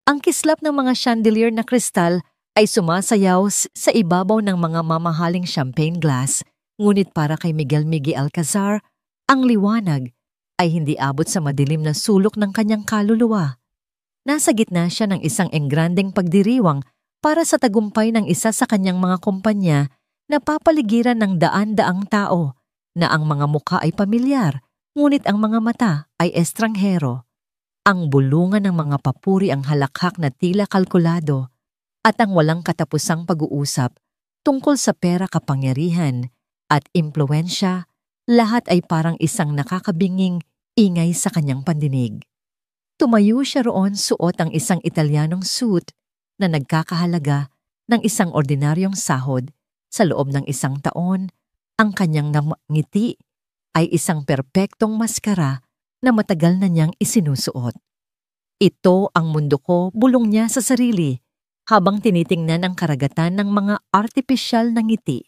Ang kislap ng mga chandelier na kristal ay sumasayaw sa ibabaw ng mga mamahaling champagne glass, ngunit para kay Miguel Alcazar, ang liwanag ay hindi abot sa madilim na sulok ng kanyang kaluluwa. Nasa gitna siya ng isang engrandeng pagdiriwang para sa tagumpay ng isa sa kanyang mga kumpanya na papaligiran ng daan-daang tao na ang mga mukha ay pamilyar, ngunit ang mga mata ay estranghero. Ang bulungan ng mga papuri ang halakhak na tila kalkulado at ang walang katapusang pag-uusap tungkol sa pera, kapangyarihan at impluwensya, lahat ay parang isang nakakabinging ingay sa kanyang pandinig. Tumayo siya roon suot ang isang Italianong suit na nagkakahalaga ng isang ordinaryong sahod. Sa loob ng isang taon, ang kanyang ngiti ay isang perpektong maskara na matagal na niyang isinusuot. Ito ang mundo ko, bulong niya sa sarili habang tinitingnan ang karagatan ng mga artipisyal na ngiti.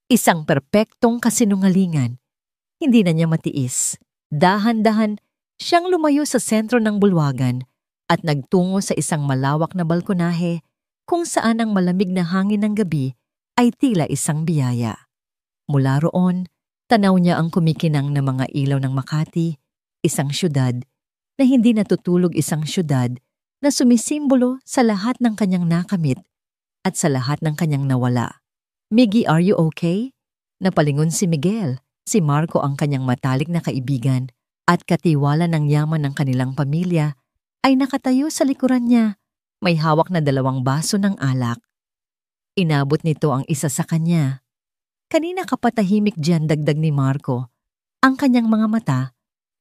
Isang perpektong kasinungalingan. Hindi na niya matiis. Dahan-dahan siyang lumayo sa sentro ng bulwagan at nagtungo sa isang malawak na balkonahe kung saan ang malamig na hangin ng gabi ay tila isang biyaya. Mula roon, tanaw niya ang kumikinang na mga ilaw ng Makati, isang syudad na hindi natutulog, isang syudad na sumisimbolo sa lahat ng kanyang nakamit at sa lahat ng kanyang nawala. "Miggy, are you okay?" Napalingon si Miguel. Si Marco, ang kanyang matalik na kaibigan at katiwala ng yaman ng kanilang pamilya, ay nakatayo sa likuran niya. May hawak na 2 baso ng alak. Inabot nito ang isa sa kanya. "Kanina ka patahimik diyan," dagdag ni Marco. Ang kanyang mga mata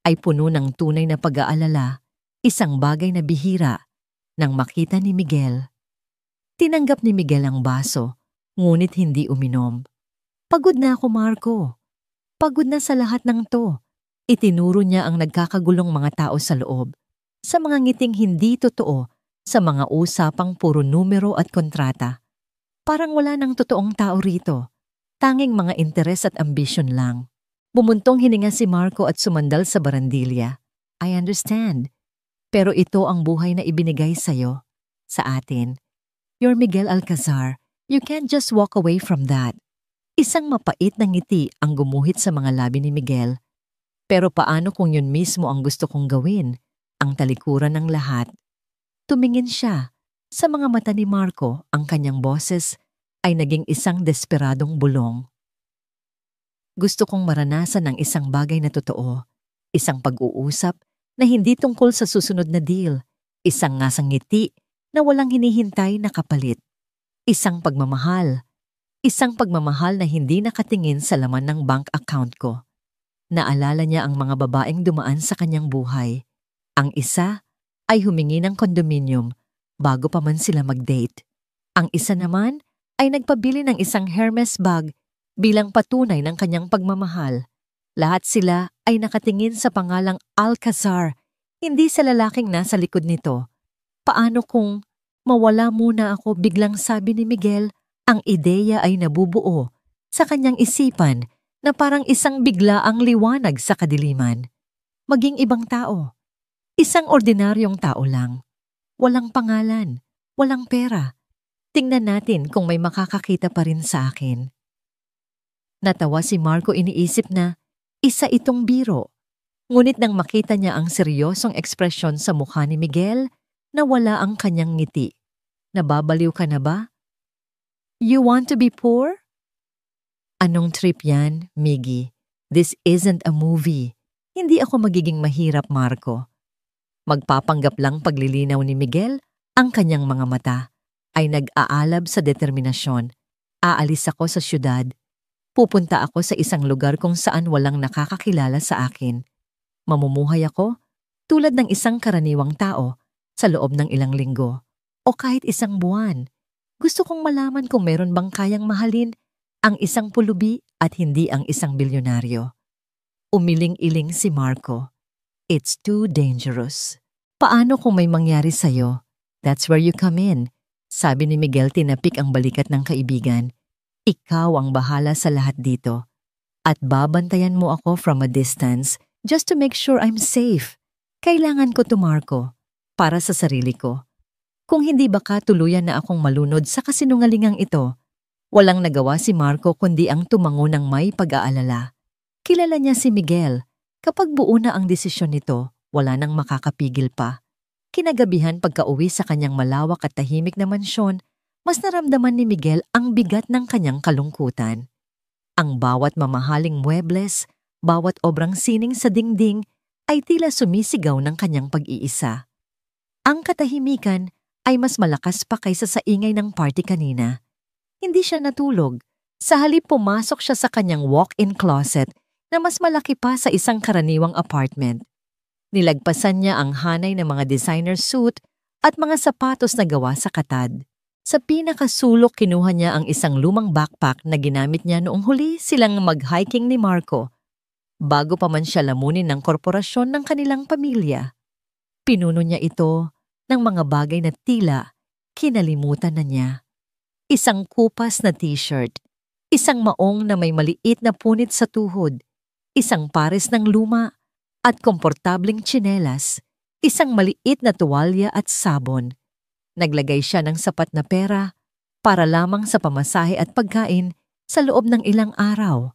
ay puno ng tunay na pag-aalala, isang bagay na bihira nang makita ni Miguel. Tinanggap ni Miguel ang baso, ngunit hindi uminom. "Pagod na ako, Marco. Pagod na sa lahat ng to." Itinuro niya ang nagkakagulong mga tao sa loob, sa mga ngiting hindi totoo, sa mga usapang puro numero at kontrata. Parang wala nang totoong tao rito, tanging mga interes at ambisyon lang. Bumuntong hininga si Marco at sumandal sa barandilya. "I understand. Pero ito ang buhay na ibinigay sa'yo, sa atin. You're Miguel Alcazar. You can't just walk away from that." Isang mapait na ngiti ang gumuhit sa mga labi ni Miguel. "Pero paano kung yun mismo ang gusto kong gawin, ang talikuran ng lahat?" Tumingin siya. Sa mga mata ni Marco, ang kanyang boses ay naging isang desperadong bulong. "Gusto kong maranasan ang isang bagay na totoo, isang pag-uusap na hindi tungkol sa susunod na deal, isang ngasang ngiti na walang hinihintay na kapalit, isang pagmamahal na hindi nakatingin sa laman ng bank account ko." Naalala niya ang mga babaeng dumaan sa kanyang buhay. Ang isa ay humingi ng kondominium bago pa man sila mag-date. Ang isa naman ay nagpabili ng isang Hermes bag bilang patunay ng kanyang pagmamahal. Lahat sila ay nakatingin sa pangalang Alcazar, hindi sa lalaking nasa likod nito. "Paano kung mawala muna ako?" biglang sabi ni Miguel. Ang ideya ay nabubuo sa kanyang isipan na parang isang biglaang liwanag sa kadiliman. Maging ibang tao. Isang ordinaryong tao lang. Walang pangalan, walang pera. Tingnan natin kung may makakakita pa rin sa akin. Natawa si Marco, iniisip na isa itong biro. Ngunit nang makita niya ang seryosong ekspresyon sa mukha ni Miguel, nawala ang kanyang ngiti. "Nababaliw ka na ba? You want to be poor?" "Anong trip yan, Miggy? This isn't a movie. Hindi ako magiging mahirap, Marco." Magpapanggap lang paglilinaw ni Miguel, ang kanyang mga mata ay nag-aalab sa determinasyon. "Aalis ako sa syudad. Pupunta ako sa isang lugar kung saan walang nakakakilala sa akin. Mamumuhay ako tulad ng isang karaniwang tao sa loob ng ilang linggo o kahit isang buwan. Gusto kong malaman kung meron bang kayang mahalin ang isang pulubi at hindi ang isang bilyonaryo." Umiling-iling si Marco. "It's too dangerous." "Paano kung may mangyari sa'yo? That's where you come in," sabi ni Miguel, tinapik ang balikat ng kaibigan. "Ikaw ang bahala sa lahat dito. At babantayan mo ako from a distance just to make sure I'm safe. Kailangan ko to, Marco, para sa sarili ko Kung hindi baka tuluyan na akong malunod sa kasinungalingang ito, walang nagawa si Marco kundi ang tumango ng may pag-aalala. Kilala niya si Miguel. Kapag buo na ang desisyon nito, wala nang makakapigil pa. Kinagabihan pagka-uwi sa kanyang malawak at tahimik na mansyon, mas naramdaman ni Miguel ang bigat ng kanyang kalungkutan. Ang bawat mamahaling muebles, bawat obrang sining sa dingding ay tila sumisigaw ng kanyang pag-iisa. Ang katahimikan ay mas malakas pa kaysa sa ingay ng party kanina. Hindi siya natulog. Sa halip pumasok siya sa kanyang walk-in closet na mas malaki pa sa isang karaniwang apartment. Nilagpasan niya ang hanay ng mga designer suit at mga sapatos na gawa sa katad. Sa pinakasulok kinuha niya ang isang lumang backpack na ginamit niya noong huli silang mag-hiking ni Marco, bago pa man siya lamunin ng korporasyon ng kanilang pamilya. Pinuno niya ito ng mga bagay na tila kinalimutan na niya. Isang kupas na t-shirt, isang maong na may maliit na punit sa tuhod, isang pares ng luma at komportableng tsinelas, isang maliit na tuwalya at sabon. Naglagay siya ng sapat na pera para lamang sa pamasahe at pagkain sa loob ng ilang araw.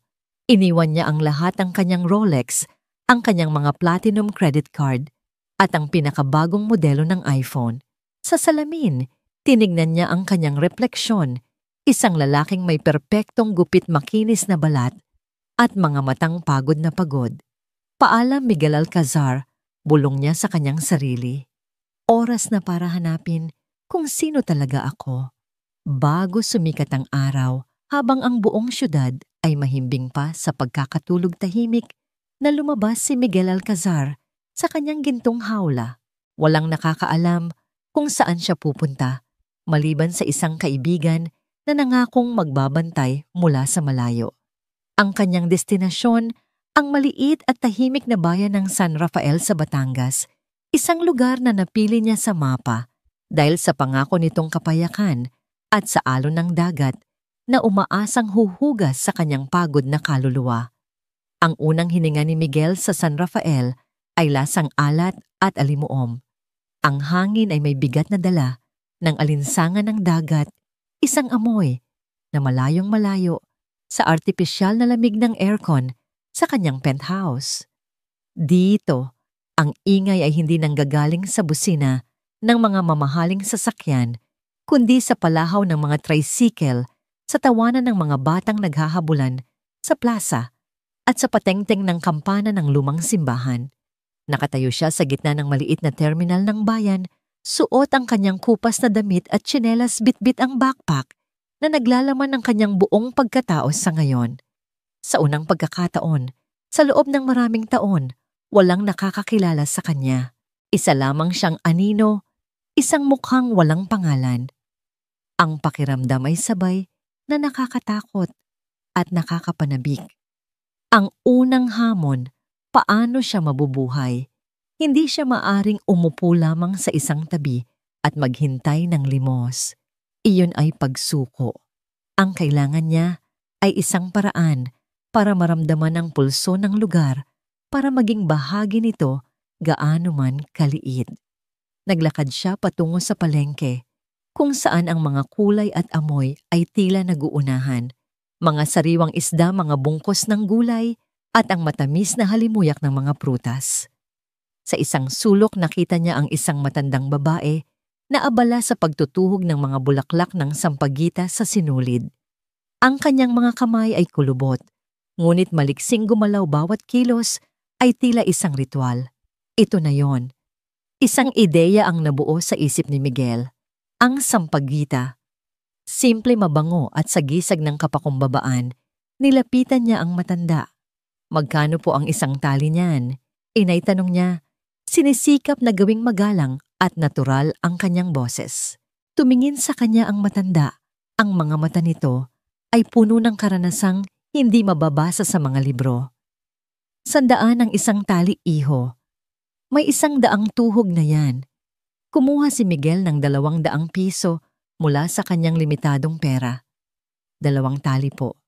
Iniwan niya ang lahat ng kanyang Rolex, ang kanyang mga platinum credit card, at ang pinakabagong modelo ng iPhone. Sa salamin, tinignan niya ang kanyang refleksyon, isang lalaking may perpektong gupit makinis na balat at mga matang pagod na pagod. Paalam Miguel Alcazar, bulong niya sa kanyang sarili. Oras na para hanapin kung sino talaga ako. Bago sumikat ang araw, habang ang buong syudad ay mahimbing pa sa pagkakatulog tahimik, na lumabas si Miguel Alcazar sa kanyang gintong hawla. Walang nakakaalam kung saan siya pupunta, maliban sa isang kaibigan na nangakong magbabantay mula sa malayo. Ang kanyang destinasyon, ang maliit at tahimik na bayan ng San Rafael sa Batangas, isang lugar na napili niya sa mapa dahil sa pangako nitong kapayakan at sa alon ng dagat na umaasang huhugas sa kanyang pagod na kaluluwa. Ang unang hininga ni Miguel sa San Rafael ay lasang alat at alimuom. Ang hangin ay may bigat na dala ng alinsangan ng dagat, isang amoy na malayong malayo sa artipisyal na lamig ng aircon sa kanyang penthouse. Dito, ang ingay ay hindi nanggagaling sa busina ng mga mamahaling sasakyan, kundi sa palahaw ng mga tricycle, sa tawanan ng mga batang naghahabulan sa plaza, at sa patengteng ng kampana ng lumang simbahan. Nakatayo siya sa gitna ng maliit na terminal ng bayan, suot ang kanyang kupas na damit at tsinelas, bitbit ang backpack na naglalaman ng kanyang buong pagkatao sa ngayon. Sa unang pagkakataon, sa loob ng maraming taon, walang nakakakilala sa kanya. Isa lamang siyang anino, isang mukhang walang pangalan. Ang pakiramdam ay sabay na nakakatakot at nakakapanabik. Ang unang hamon, paano siya mabubuhay? Hindi siya maaring umupo lamang sa isang tabi at maghintay ng limos. Iyon ay pagsuko. Ang kailangan niya ay isang paraan para maramdaman ang pulso ng lugar, para maging bahagi nito gaano man kaliit. Naglakad siya patungo sa palengke, kung saan ang mga kulay at amoy ay tila naguunahan. Mga sariwang isda, mga bungkos ng gulay, at ang matamis na halimuyak ng mga prutas. Sa isang sulok nakita niya ang isang matandang babae na abala sa pagtutuhog ng mga bulaklak ng sampagita sa sinulid. Ang kanyang mga kamay ay kulubot, ngunit maliksing gumalaw bawat kilos ay tila isang ritual. Ito na yon. Isang ideya ang nabuo sa isip ni Miguel. Ang sampagita. Simple, mabango at sagisag ng kapakumbabaan, nilapitan niya ang matanda. Magkano po ang isang tali niyan? Inaitanong niya. Sinisikap na gawing magalang at natural ang kanyang boses. Tumingin sa kanya ang matanda. Ang mga mata nito ay puno ng karanasang hindi mababasa sa mga libro. 100 ang isang tali, iho. May 100 tuhog na yan. Kumuha si Miguel ng 200 piso mula sa kanyang limitadong pera. 2 tali po.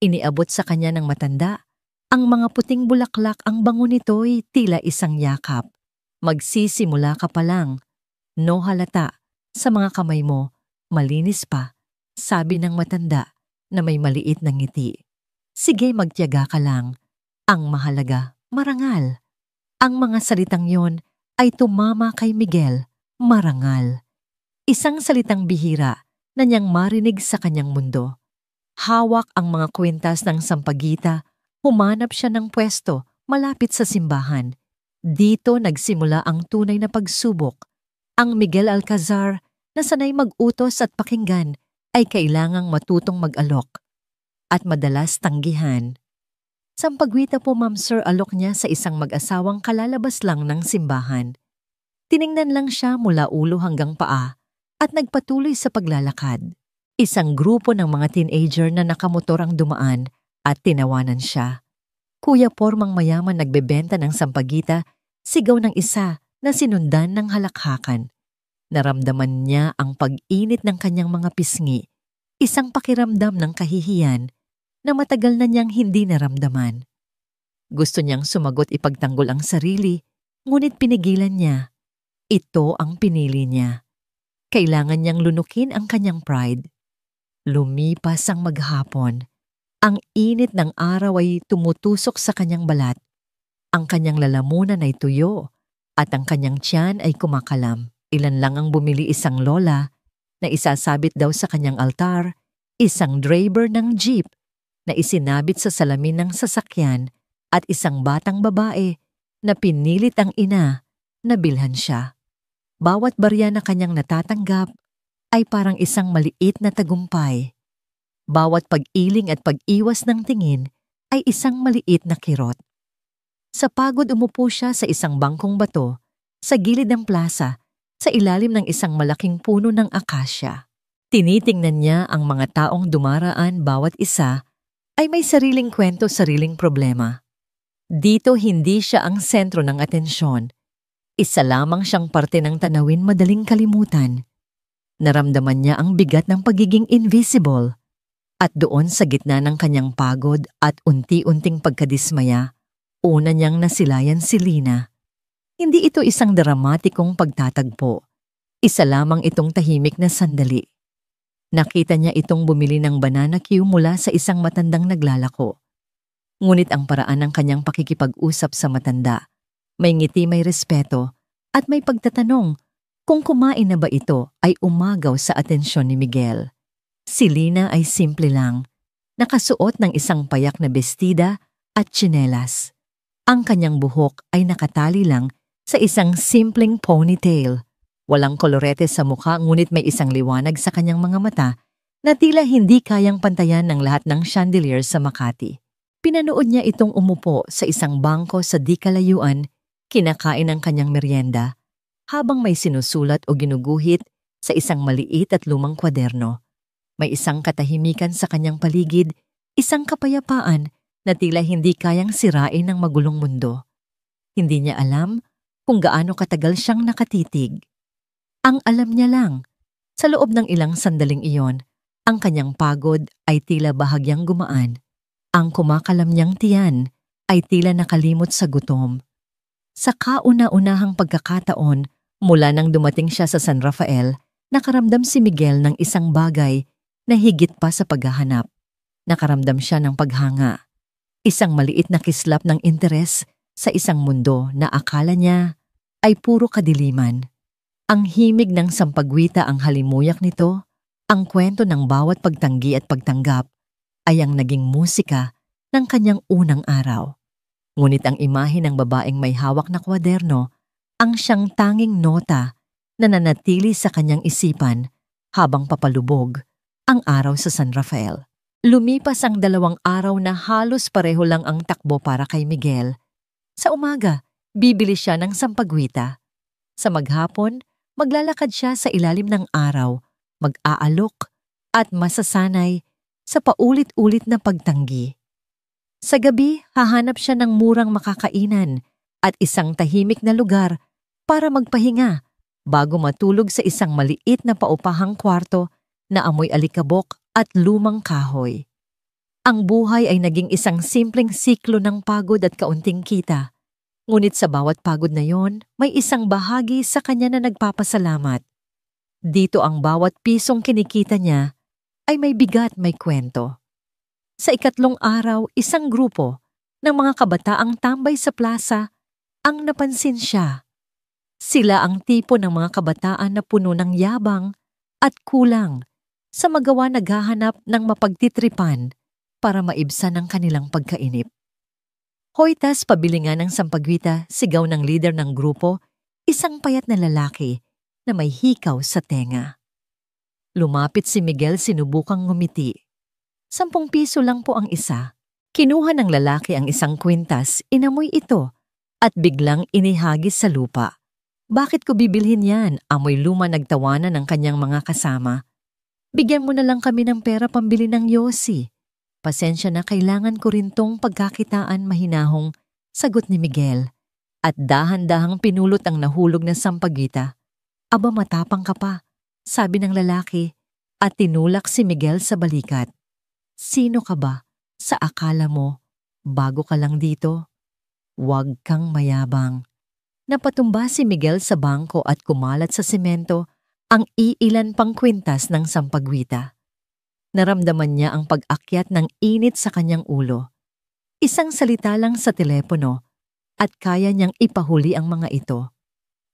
Iniabot sa kanya ng matanda. Ang mga puting bulaklak, ang bango nito'y tila isang yakap. Magsisimula ka pa lang. No halata, Sa mga kamay mo, malinis pa, sabi ng matanda na may maliit na ngiti. Sige, magtiyaga ka lang. Ang mahalaga, marangal. Ang mga salitang yon ay tumama kay Miguel, marangal. Isang salitang bihira na niyang marinig sa kanyang mundo. Hawak ang mga kwintas ng sampagita, humanap siya ng pwesto malapit sa simbahan. Dito nagsimula ang tunay na pagsubok. Ang Miguel Alcazar na sanay mag-utos at pakinggan ay kailangang matutong mag-alok at madalas tanggihan. Sampagwita po, Ma'am Sir, alok niya sa isang mag-asawang kalalabas lang ng simbahan. Tiningnan lang siya mula ulo hanggang paa at nagpatuloy sa paglalakad. Isang grupo ng mga teenager na nakamotor ang dumaan at tinawanan siya. Kuya Pormang mayaman nagbebenta ng sampagita, sigaw ng isa na sinundan ng halakhakan. Naramdaman niya ang pag-init ng kanyang mga pisngi, isang pakiramdam ng kahihiyan na matagal na niyang hindi naramdaman. Gusto niyang sumagot ipagtanggol ang sarili, ngunit pinigilan niya. Ito ang pinili niya. Kailangan niyang lunukin ang kanyang pride. Lumipas ang maghapon. Ang init ng araw ay tumutusok sa kanyang balat. Ang kanyang lalamunan ay tuyo at ang kanyang tiyan ay kumakalam. Ilan lang ang bumili, isang lola na isasabit daw sa kanyang altar, isang driver ng jeep na isinabit sa salamin ng sasakyan at isang batang babae na pinilit ang ina na bilhan siya. Bawat barya na kanyang natatanggap ay parang isang maliit na tagumpay. Bawat pag-iling at pag-iwas ng tingin ay isang maliit na kirot. Sa pagod umupo siya sa isang bangkong bato sa gilid ng plaza sa ilalim ng isang malaking puno ng akasya. Tinitingnan niya ang mga taong dumaraan, bawat isa ay may sariling kwento, sariling problema. Dito hindi siya ang sentro ng atensyon. Isa lamang siyang parte ng tanawin madaling kalimutan. Naramdaman niya ang bigat ng pagiging invisible. At doon sa gitna ng kanyang pagod at unti-unting pagkadismaya, una niyang nasilayan si Lina. Hindi ito isang dramatikong pagtatagpo. Isa lamang itong tahimik na sandali. Nakita niya itong bumili ng banana cue mula sa isang matandang naglalako. Ngunit ang paraan ng kanyang pakikipag-usap sa matanda, may ngiti, may respeto, at may pagtatanong kung kumain na ba ito ay umagaw sa atensyon ni Miguel. Si Lina ay simple lang, nakasuot ng isang payak na bestida at tsinelas. Ang kanyang buhok ay nakatali lang sa isang simpleng ponytail. Walang kolorete sa mukha, ngunit may isang liwanag sa kanyang mga mata na tila hindi kayang pantayan ng lahat ng chandelier sa Makati. Pinanood niya itong umupo sa isang bangko sa di kalayuan, kinakain ang kanyang merienda, habang may sinusulat o ginuguhit sa isang maliit at lumang kwaderno. May isang katahimikan sa kanyang paligid, isang kapayapaan na tila hindi kayang sirain ng magulong mundo. Hindi niya alam kung gaano katagal siyang nakatitig. Ang alam niya lang, sa loob ng ilang sandaling iyon, ang kanyang pagod ay tila bahagyang gumaan. Ang kumakalam niyang tiyan ay tila nakalimot sa gutom. Sa kauna-unahang pagkakataon, mula nang dumating siya sa San Rafael, nakaramdam si Miguel ng isang bagay na higit pa sa paghahanap. Nakaramdam siya ng paghanga. Isang maliit na kislap ng interes sa isang mundo na akala niya ay puro kadiliman. Ang himig ng sampagwita ang halimuyak nito, ang kwento ng bawat pagtanggi at pagtanggap ay ang naging musika ng kanyang unang araw. Ngunit ang imahe ng babaeng may hawak na kwaderno ang siyang tanging nota na nanatili sa kanyang isipan habang papalubog ang araw sa San Rafael. Lumipas ang 2 araw na halos pareho lang ang takbo para kay Miguel. Sa umaga, bibili siya ng sampagwita. Sa maghapon, maglalakad siya sa ilalim ng araw, mag-aalok at masasanay sa paulit-ulit na pagtanggi. Sa gabi, hahanap siya ng murang makakainan at isang tahimik na lugar para magpahinga bago matulog sa isang maliit na paupahang kwarto na amoy alikabok at lumang kahoy. Ang buhay ay naging isang simpleng siklo ng pagod at kaunting kita. Ngunit sa bawat pagod na yon, may isang bahagi sa kanya na nagpapasalamat. Dito ang bawat pisong kinikita niya ay may bigat, may kwento. Sa ikatlong araw, isang grupo ng mga kabataang tambay sa plaza ang napansin siya. Sila ang tipo ng mga kabataan na puno ng yabang at kulang sa magawa naghahanap ng mapagtitripan para maibsan ang kanilang pagkainip. Hoytas pabili nga ng sampagwita, sigaw ng leader ng grupo, isang payat na lalaki na may hikaw sa tenga. Lumapit si Miguel, sinubukang ngumiti. 10 piso lang po ang isa. Kinuha ng lalaki ang isang kwintas, inamoy ito at biglang inihagis sa lupa. Bakit ko bibilhin yan? Amoy luma, nagtawanan ng kanyang mga kasama. Bigyan mo na lang kami ng pera pambili ng yosi. Pasensya na, kailangan ko rin tong pagkakitaan, mahinahong sagot ni Miguel. At dahan-dahang pinulot ang nahulog na sampagita. Aba, matapang ka pa, sabi ng lalaki at tinulak si Miguel sa balikat. Sino ka ba? Sa akala mo, bago ka lang dito? Huwag kang mayabang. Napatumba si Miguel sa bangko at kumalat sa semento ang iilan pang kwintas ng sampagwita. Naramdaman niya ang pag-akyat ng init sa kanyang ulo. Isang salita lang sa telepono at kaya niyang ipahuli ang mga ito.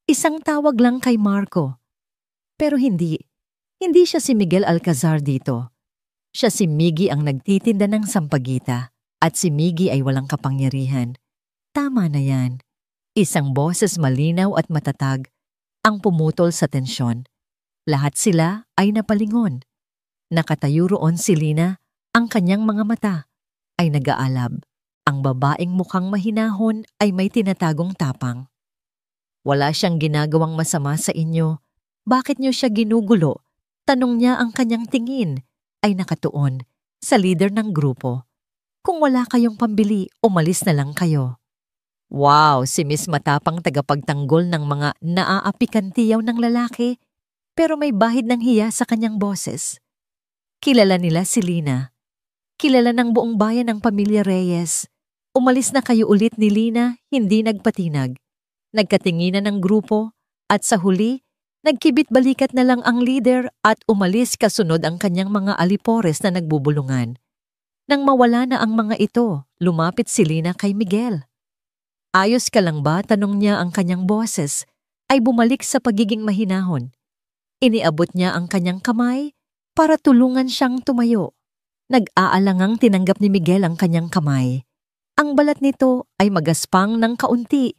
Isang tawag lang kay Marco. Pero hindi siya si Miguel Alcazar dito. Siya si Miggy ang nagtitinda ng sampagita at si Miggy ay walang kapangyarihan. Tama na yan. Isang boses malinaw at matatag ang pumutol sa tensyon. Lahat sila ay napalingon. Nakatayo roon si Lina, ang kanyang mga mata ay nag-aalab. Ang babaeng mukhang mahinahon ay may tinatagong tapang. Wala siyang ginagawang masama sa inyo. Bakit niyo siya ginugulo? Tanong niya, ang kanyang tingin ay nakatuon sa leader ng grupo. Kung wala kayong pambili, umalis na lang kayo. Wow, si Miss Matapang tagapagtanggol ng mga naaapikantiyaw ng lalaki, pero may bahid ng hiya sa kanyang boses. Kilala nila si Lina. Kilala ng buong bayan ng pamilya Reyes. Umalis na kayo ulit ni Lina, hindi nagpatinag. Nagkatinginan ng grupo at sa huli, nagkibit-balikat na lang ang leader at umalis kasunod ang kanyang mga alipores na nagbubulungan. Nang mawala na ang mga ito, lumapit si Lina kay Miguel. Ayos ka lang ba? Tanong niya, ang kanyang boses ay bumalik sa pagiging mahinahon. Iniabot niya ang kanyang kamay para tulungan siyang tumayo. Nag-aalangang tinanggap ni Miguel ang kanyang kamay. Ang balat nito ay magaspang ng kaunti,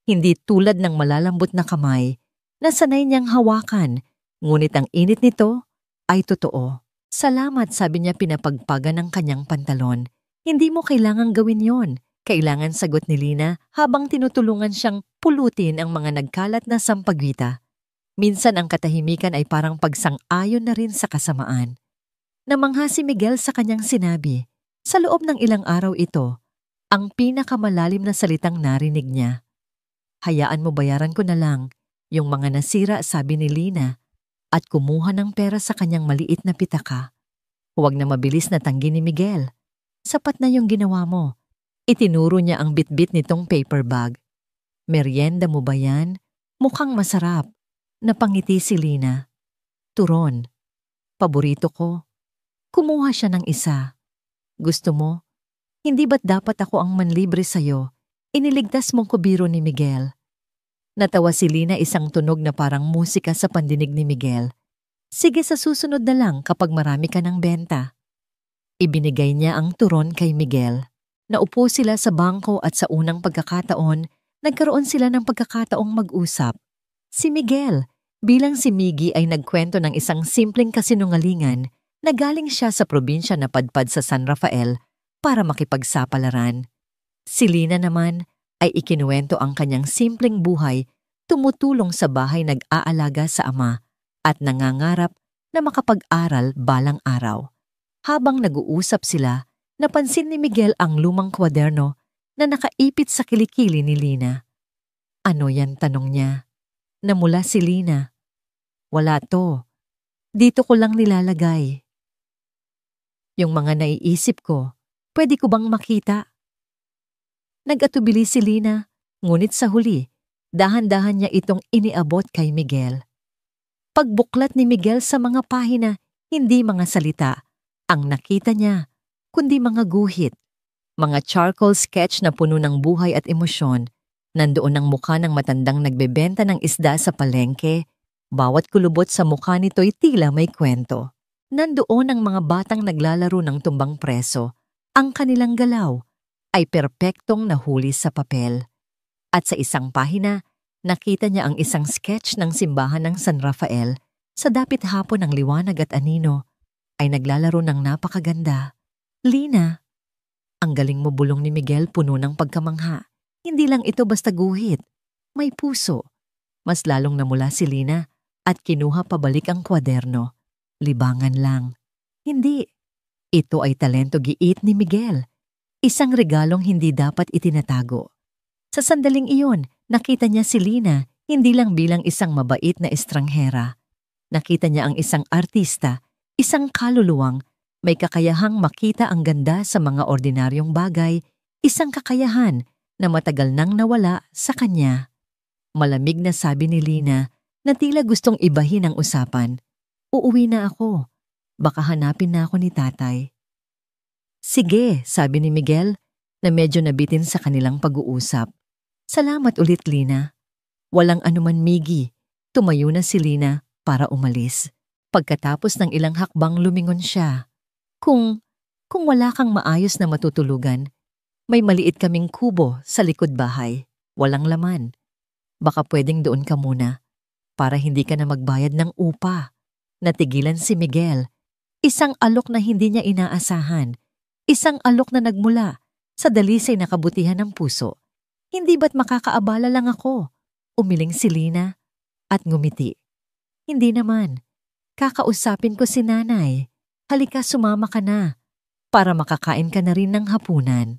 hindi tulad ng malalambot na kamay na sanay niyang hawakan, ngunit ang init nito ay totoo. Salamat, sabi niya pinapagpagan ng kanyang pantalon. Hindi mo kailangang gawin yon. Kailangan, sagot ni Lina habang tinutulungan siyang pulutin ang mga nagkalat na sampagwita. Minsan ang katahimikan ay parang pagsang-ayon na rin sa kasamaan. Namangha si Miguel sa kanyang sinabi. Sa loob ng ilang araw ito, ang pinakamalalim na salitang narinig niya. Hayaan mo, bayaran ko na lang yung mga nasira, sabi ni Lina at kumuha ng pera sa kanyang maliit na pitaka. Huwag na mabilis na tanggi ni Miguel. Sapat na yung ginawa mo. Itinuro niya ang bitbit nitong paper bag. Merienda mo ba yan? Mukhang masarap. Napangiti si Lina. Turon. Paborito ko. Kumuha siya ng isa. Gusto mo? Hindi ba't dapat ako ang manlibre sa'yo? Iniligtas mong kubiro ni Miguel. Natawa si Lina, isang tunog na parang musika sa pandinig ni Miguel. Sige, sa susunod na lang kapag marami ka ng benta. Ibinigay niya ang turon kay Miguel. Naupo sila sa bangko at sa unang pagkakataon, nagkaroon sila ng pagkakataong mag-usap. Si Miguel, bilang si Miggy, ay nagkwento ng isang simpleng kasinungalingan na galing siya sa probinsya na padpad sa San Rafael para makipagsapalaran. Si Lina naman ay ikinuwento ang kanyang simpleng buhay, tumutulong sa bahay, nag-aalaga sa ama at nangangarap na makapag-aral balang araw. Habang nag-uusap sila, napansin ni Miguel ang lumang kwaderno na nakaipit sa kilikili ni Lina. Ano yan? Tanong niya. Namula si Lina. Wala to. Dito ko lang nilalagay. Yung mga naiisip ko, pwede ko bang makita? Nag-atubili si Lina, ngunit sa huli, dahan-dahan niya itong iniabot kay Miguel. Pagbuklat ni Miguel sa mga pahina, hindi mga salita ang nakita niya, kundi mga guhit. Mga charcoal sketch na puno ng buhay at emosyon. Nandoon ang mukha ng matandang nagbebenta ng isda sa palengke. Bawat kulubot sa mukha nito'y tila may kwento. Nandoon ang mga batang naglalaro ng tumbang preso. Ang kanilang galaw ay perpektong nahuli sa papel. At sa isang pahina, nakita niya ang isang sketch ng simbahan ng San Rafael. Sa dapit hapon ng liwanag at anino, ay naglalaro ng napakaganda. Lina, ang galing mo, bulong ni Miguel, puno ng pagkamangha. Hindi lang ito basta guhit. May puso. Mas lalong namula si Lina at kinuha pabalik ang kwaderno. Libangan lang. Hindi. Ito ay talento giit ni Miguel. Isang regalong hindi dapat itinatago. Sa sandaling iyon, nakita niya si Lina hindi lang bilang isang mabait na estranghera. Nakita niya ang isang artista, isang kaluluwang may kakayahang makita ang ganda sa mga ordinaryong bagay, isang kakayahan na matagal nang nawala sa kanya. Malamig na sabi ni Lina na tila gustong ibahin ang usapan. Uuwi na ako. Baka hanapin na ako ni tatay. Sige, sabi ni Miguel na medyo nabitin sa kanilang pag-uusap. Salamat ulit, Lina. Walang anuman, Miggy. Tumayo na si Lina para umalis. Pagkatapos ng ilang hakbang lumingon siya. Kung wala kang maayos na matutulugan, may maliit kaming kubo sa likod bahay. Walang laman. Baka pwedeng doon ka muna para hindi ka na magbayad ng upa. Natigilan si Miguel. Isang alok na hindi niya inaasahan. Isang alok na nagmula sa dalisay na kabutihan ng puso. Hindi ba't makakaabala lang ako? Umiling si Lina at ngumiti. Hindi naman. Kakausapin ko si nanay. Halika, sumama ka na para makakain ka na rin ng hapunan.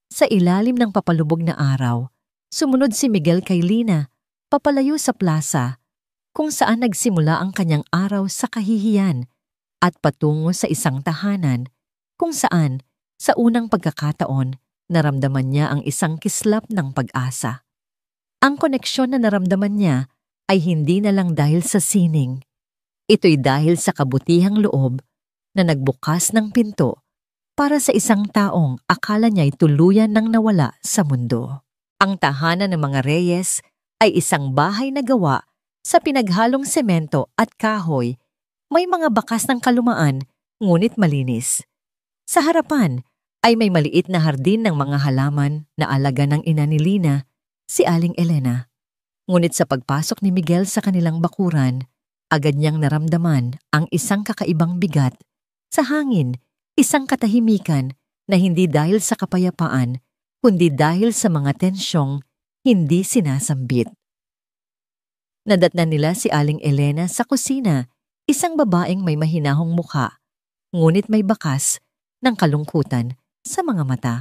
Sa ilalim ng papalubog na araw, sumunod si Miguel kay Lina, papalayo sa plaza, kung saan nagsimula ang kanyang araw sa kahihiyan at patungo sa isang tahanan, kung saan, sa unang pagkakataon, naramdaman niya ang isang kislap ng pag-asa. Ang koneksyon na naramdaman niya ay hindi na lang dahil sa sining. Ito'y dahil sa kabutihang loob na nagbukas ng pinto para sa isang taong akala niya'y tuluyan nang nawala sa mundo. Ang tahanan ng mga Reyes ay isang bahay na gawa sa pinaghalong semento at kahoy. May mga bakas ng kalumaan, ngunit malinis. Sa harapan ay may maliit na hardin ng mga halaman na alaga ng ina ni Lina, si Aling Elena. Ngunit sa pagpasok ni Miguel sa kanilang bakuran, agad niyang naramdaman ang isang kakaibang bigat. Sa hangin, isang katahimikan na hindi dahil sa kapayapaan, kundi dahil sa mga tensyong hindi sinasambit. Nadatnan nila si Aling Elena sa kusina, isang babaeng may mahinahong mukha, ngunit may bakas ng kalungkutan sa mga mata.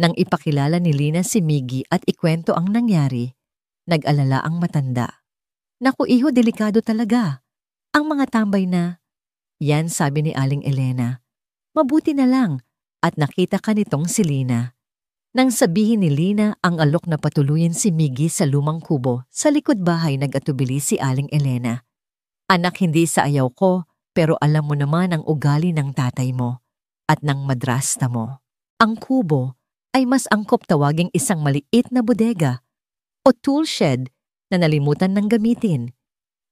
Nang ipakilala ni Lina si Miggy at ikwento ang nangyari, nag-alala ang matanda. Naku iho, delikado talaga. Ang mga tambay na, yan sabi ni Aling Elena. Mabuti na lang at nakita ka nitong si Lina. Nang sabihin ni Lina ang alok na patuluyin si Miggy sa lumang kubo, sa likod bahay nag-atubili si Aling Elena. Anak, hindi sa ayaw ko, pero alam mo naman ang ugali ng tatay mo at ng madrasta mo. Ang kubo ay mas angkop tawaging isang maliit na bodega o tool shed na nalimutan ng gamitin.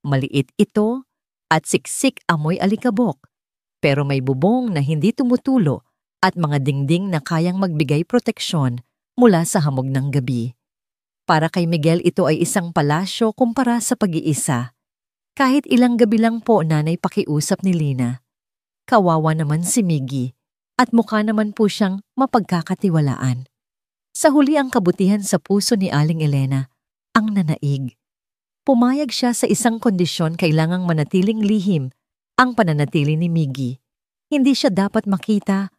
Maliit ito at siksik amoy alikabok, pero may bubong na hindi tumutulo at mga dingding na kayang magbigay proteksyon mula sa hamog ng gabi. Para kay Miguel ito ay isang palasyo kumpara sa pag-iisa. Kahit ilang gabi lang po nanay pakiusap ni Lina. Kawawa naman si Miggy at mukha naman po siyang mapagkakatiwalaan. Sa huli ang kabutihan sa puso ni Aling Elena ang nanaig. Pumayag siya sa isang kondisyon, kailangang manatiling lihim ang pananatili ni Miggy. Hindi siya dapat makita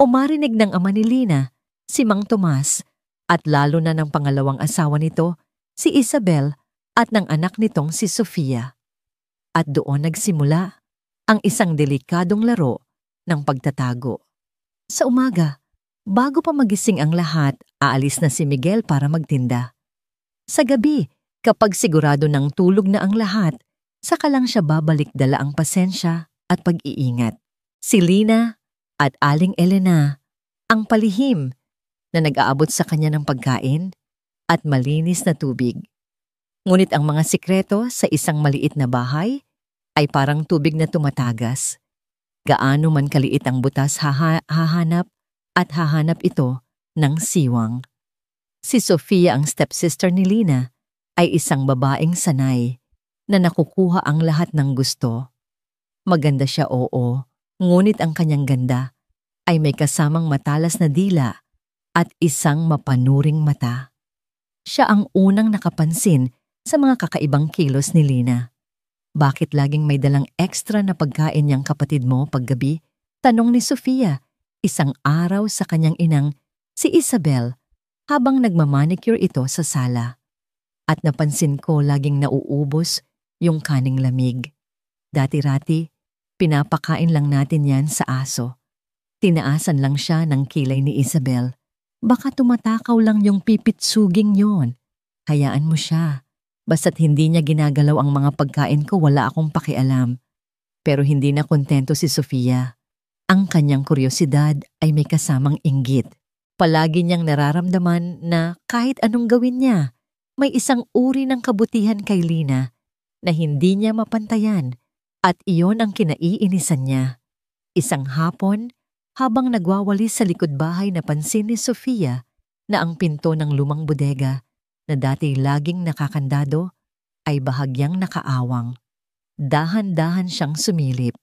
o marinig ng ama ni Lina, si Mang Tomas, at lalo na ng pangalawang asawa nito, si Isabel, at ng anak nitong si Sofia. At doon nagsimula ang isang delikadong laro ng pagtatago. Sa umaga, bago pa magising ang lahat, aalis na si Miguel para magtinda. Sa gabi, kapag sigurado ng tulog na ang lahat, Saka lang siya babalik dala ang pasensya at pag-iingat. Si Lina at Aling Elena ang palihim na nag-aabot sa kanya ng pagkain at malinis na tubig. Ngunit ang mga sikreto sa isang maliit na bahay ay parang tubig na tumatagas. Gaano man kaliit ang butas hahanap at hahanap ito ng siwang. Si Sofia, ang stepsister ni Lina, ay isang babaeng sanay na nakukuha ang lahat ng gusto. Maganda siya, oo, ngunit ang kanyang ganda ay may kasamang matalas na dila at isang mapanuring mata. Siya ang unang nakapansin sa mga kakaibang kilos ni Lina. Bakit laging may dalang ekstra na pagkain niyang kapatid mo paggabi? Tanong ni Sofia, isang araw sa kanyang inang, si Isabel, habang nagmamanicure ito sa sala. At napansin ko laging nauubos yung kaning lamig. Dati-rati, pinapakain lang natin yan sa aso. Tinaasan lang siya ng kilay ni Isabel. Baka tumatakaw lang yung pipitsuging yon. Hayaan mo siya. Basta't hindi niya ginagalaw ang mga pagkain ko, wala akong pakialam. Pero hindi na kontento si Sofia. Ang kanyang kuryosidad ay may kasamang inggit. Palagi niyang nararamdaman na kahit anong gawin niya, may isang uri ng kabutihan kay Lina na hindi niya mapantayan at iyon ang kinaiinisan niya. Isang hapon, habang nagwawalis sa likod bahay, napansin ni Sofia na ang pinto ng lumang bodega na dati laging nakakandado ay bahagyang nakaawang. Dahan-dahan siyang sumilip.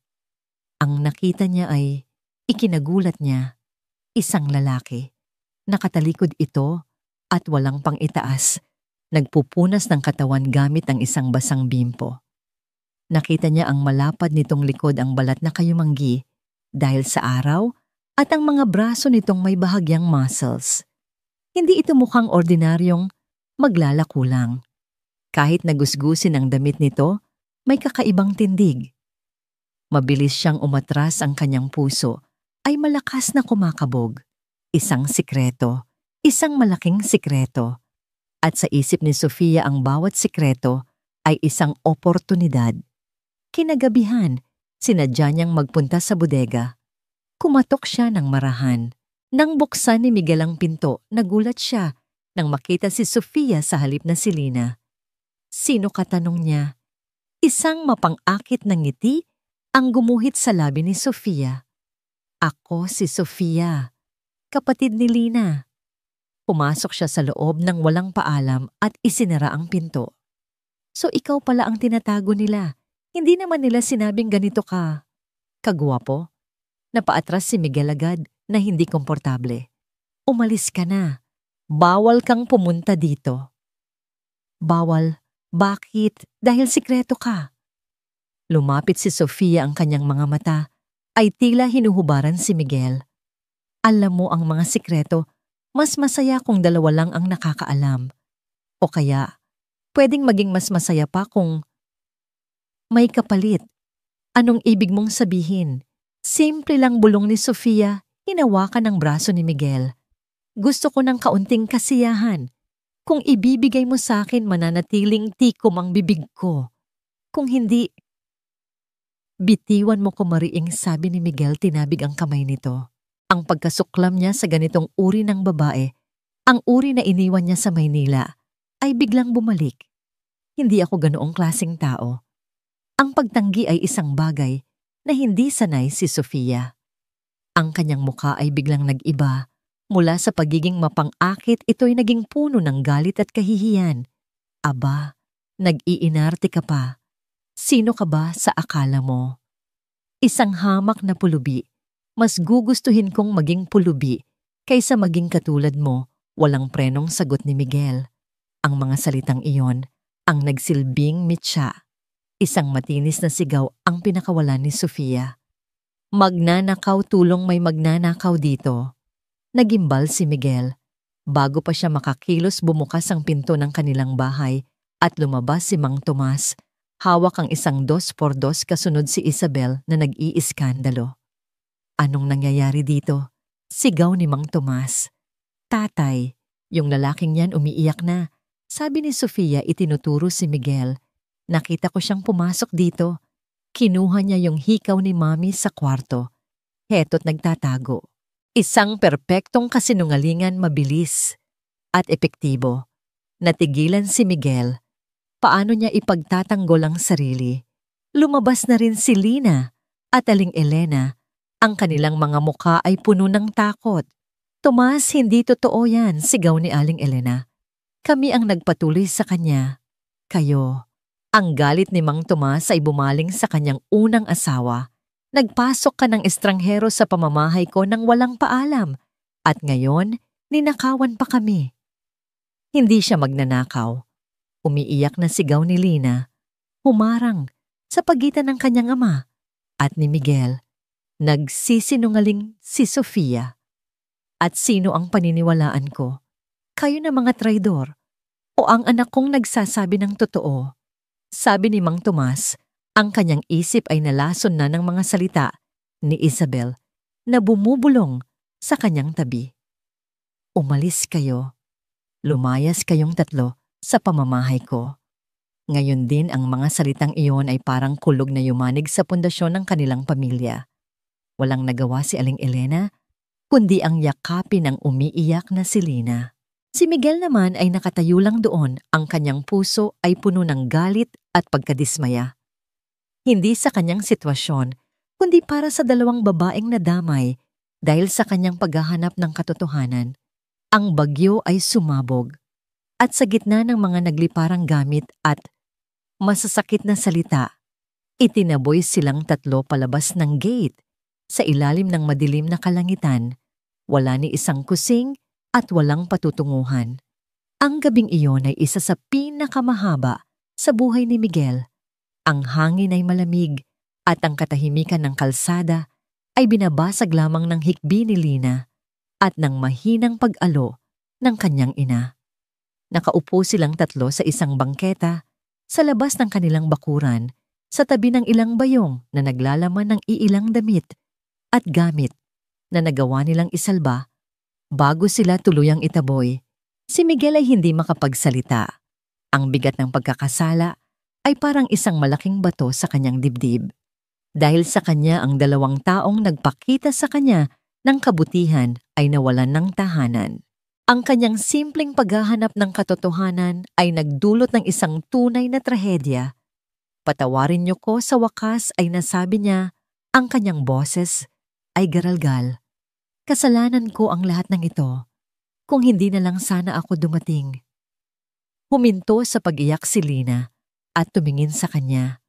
Ang nakita niya ay ikinagulat niya, isang lalaki. Nakatalikod ito at walang pang itaas. Nagpupunas ng katawan gamit ang isang basang bimpo. Nakita niya ang malapad nitong likod, ang balat na kayumanggi dahil sa araw at ang mga braso nitong may bahagyang muscles. Hindi ito mukhang ordinaryong maglalako lang. Kahit nagusgusin ang damit nito, may kakaibang tindig. Mabilis siyang umatras, ang kanyang puso ay malakas na kumakabog. Isang sikreto, isang malaking sikreto. At sa isip ni Sofia, ang bawat sikreto ay isang oportunidad. Kinagabihan, sinadya niyang magpunta sa bodega. Kumatok siya ng marahan. Nang buksan ni Miguel ang pinto, nagulat siya nang makita si Sofia sa halip na si Lina. Sino ka, tanong niya? Isang mapang-akit na ngiti ang gumuhit sa labi ni Sofia. Ako si Sofia, kapatid ni Lina. Pumasok siya sa loob nang walang paalam at isinara ang pinto. So ikaw pala ang tinatago nila. Hindi naman nila sinabing ganito ka. Kagwapo? Napaatras si Miguel agad na hindi komportable. Umalis ka na. Bawal kang pumunta dito. Bawal? Bakit? Dahil sikreto ka. Lumapit si Sofia, ang kanyang mga mata ay tila hinuhubaran si Miguel. Alam mo, ang mga sikreto, mas masaya kung dalawa lang ang nakakaalam. O kaya, pwedeng maging mas masaya pa kung may kapalit. Anong ibig mong sabihin? Simple lang, bulong ni Sofia, hinawakan ng braso ni Miguel. Gusto ko ng kaunting kasiyahan. Kung ibibigay mo sa akin, mananatiling tikom ang bibig ko. Kung hindi, bitiwan mo ko, mariing, sabi ni Miguel, tinabig ang kamay nito. Ang pagkasuklam niya sa ganitong uri ng babae, ang uri na iniwan niya sa Maynila, ay biglang bumalik. Hindi ako ganoong klaseng tao. Ang pagtanggi ay isang bagay na hindi sanay si Sofia. Ang kanyang mukha ay biglang nag-iba. Mula sa pagiging mapang-akit, ito'y naging puno ng galit at kahihiyan. Aba, nag-iinarte ka pa. Sino ka ba sa akala mo? Isang hamak na pulubi. Mas gugustuhin kong maging pulubi kaysa maging katulad mo, walang prenong sagot ni Miguel. Ang mga salitang iyon ang nagsilbing mitya. Isang matinis na sigaw ang pinakawalan ni Sofia. Magnanakaw, tulong, may magnanakaw dito. Nagimbal si Miguel. Bago pa siya makakilos, bumukas ang pinto ng kanilang bahay at lumabas si Mang Tomas. Hawak ang isang 2x2, kasunod si Isabel na nag-iiskandalo. Anong nangyayari dito? Sigaw ni Mang Tomas. Tatay, yung lalaking yan umiiyak na. Sabi ni Sofia, itinuturo si Miguel. Nakita ko siyang pumasok dito. Kinuha niya yung hikaw ni Mami sa kwarto. Heto't nagtatago. Isang perpektong kasinungalingan, mabilis at epektibo. Natigilan si Miguel. Paano niya ipagtatanggol ang sarili? Lumabas na rin si Lina at Aling Elena. Ang kanilang mga mukha ay puno ng takot. Tomas, hindi totoo yan, sigaw ni Aling Elena. Kami ang nagpatuloy sa kanya. Kayo. Ang galit ni Mang Tomas ay bumaling sa kanyang unang asawa. Nagpasok ka ng estranghero sa pamamahay ko nang walang paalam. At ngayon, ninakawan pa kami. Hindi siya magnanakaw. Umiiyak na sigaw ni Lina. Humarang sa pagitan ng kanyang ama at ni Miguel. Nagsisinungaling si Sofia. At sino ang paniniwalaan ko? Kayo na mga traidor o ang anak kong nagsasabi ng totoo? Sabi ni Mang Tomas, ang kanyang isip ay nalason na ng mga salita ni Isabel na bumubulong sa kanyang tabi. Umalis kayo. Lumayas kayong tatlo sa pamamahay ko. Ngayon din ang mga salitang iyon ay parang kulog na yumanig sa pundasyon ng kanilang pamilya. Walang nagawa si Aling Elena, kundi ang yakapin ng umiiyak na si Lina. Si Miguel naman ay nakatayo lang doon, ang kanyang puso ay puno ng galit at pagkadismaya. Hindi sa kanyang sitwasyon, kundi para sa dalawang babaeng nadamay dahil sa kanyang paghahanap ng katotohanan. Ang bagyo ay sumabog at sa gitna ng mga nagliparang gamit at masasakit na salita, itinaboy silang tatlo palabas ng gate. Sa ilalim ng madilim na kalangitan, wala ni isang kusing at walang patutunguhan. Ang gabing iyon ay isa sa pinakamahaba sa buhay ni Miguel. Ang hangin ay malamig at ang katahimikan ng kalsada ay binabasag lamang ng hikbi ni Lina at ng mahinang pag-alo ng kanyang ina. Nakaupo silang tatlo sa isang bangketa sa labas ng kanilang bakuran sa tabi ng ilang bayong na naglalaman ng iilang damit at gamit na nagawa nilang isalba bago sila tuluyang itaboy. Si Miguel ay hindi makapagsalita. Ang bigat ng pagkakasala ay parang isang malaking bato sa kanyang dibdib. Dahil sa kanya ang dalawang taong nagpakita sa kanya ng kabutihan ay nawalan ng tahanan. Ang kanyang simpleng paghahanap ng katotohanan ay nagdulot ng isang tunay na trahedya. Patawarin niyo ko, sa wakas ay nasabi niya, ang kanyang boses ay garalgal. Kasalanan ko ang lahat ng ito. Kung hindi na lang sana ako dumating. Huminto sa pag-iyak si Lina at tumingin sa kanya.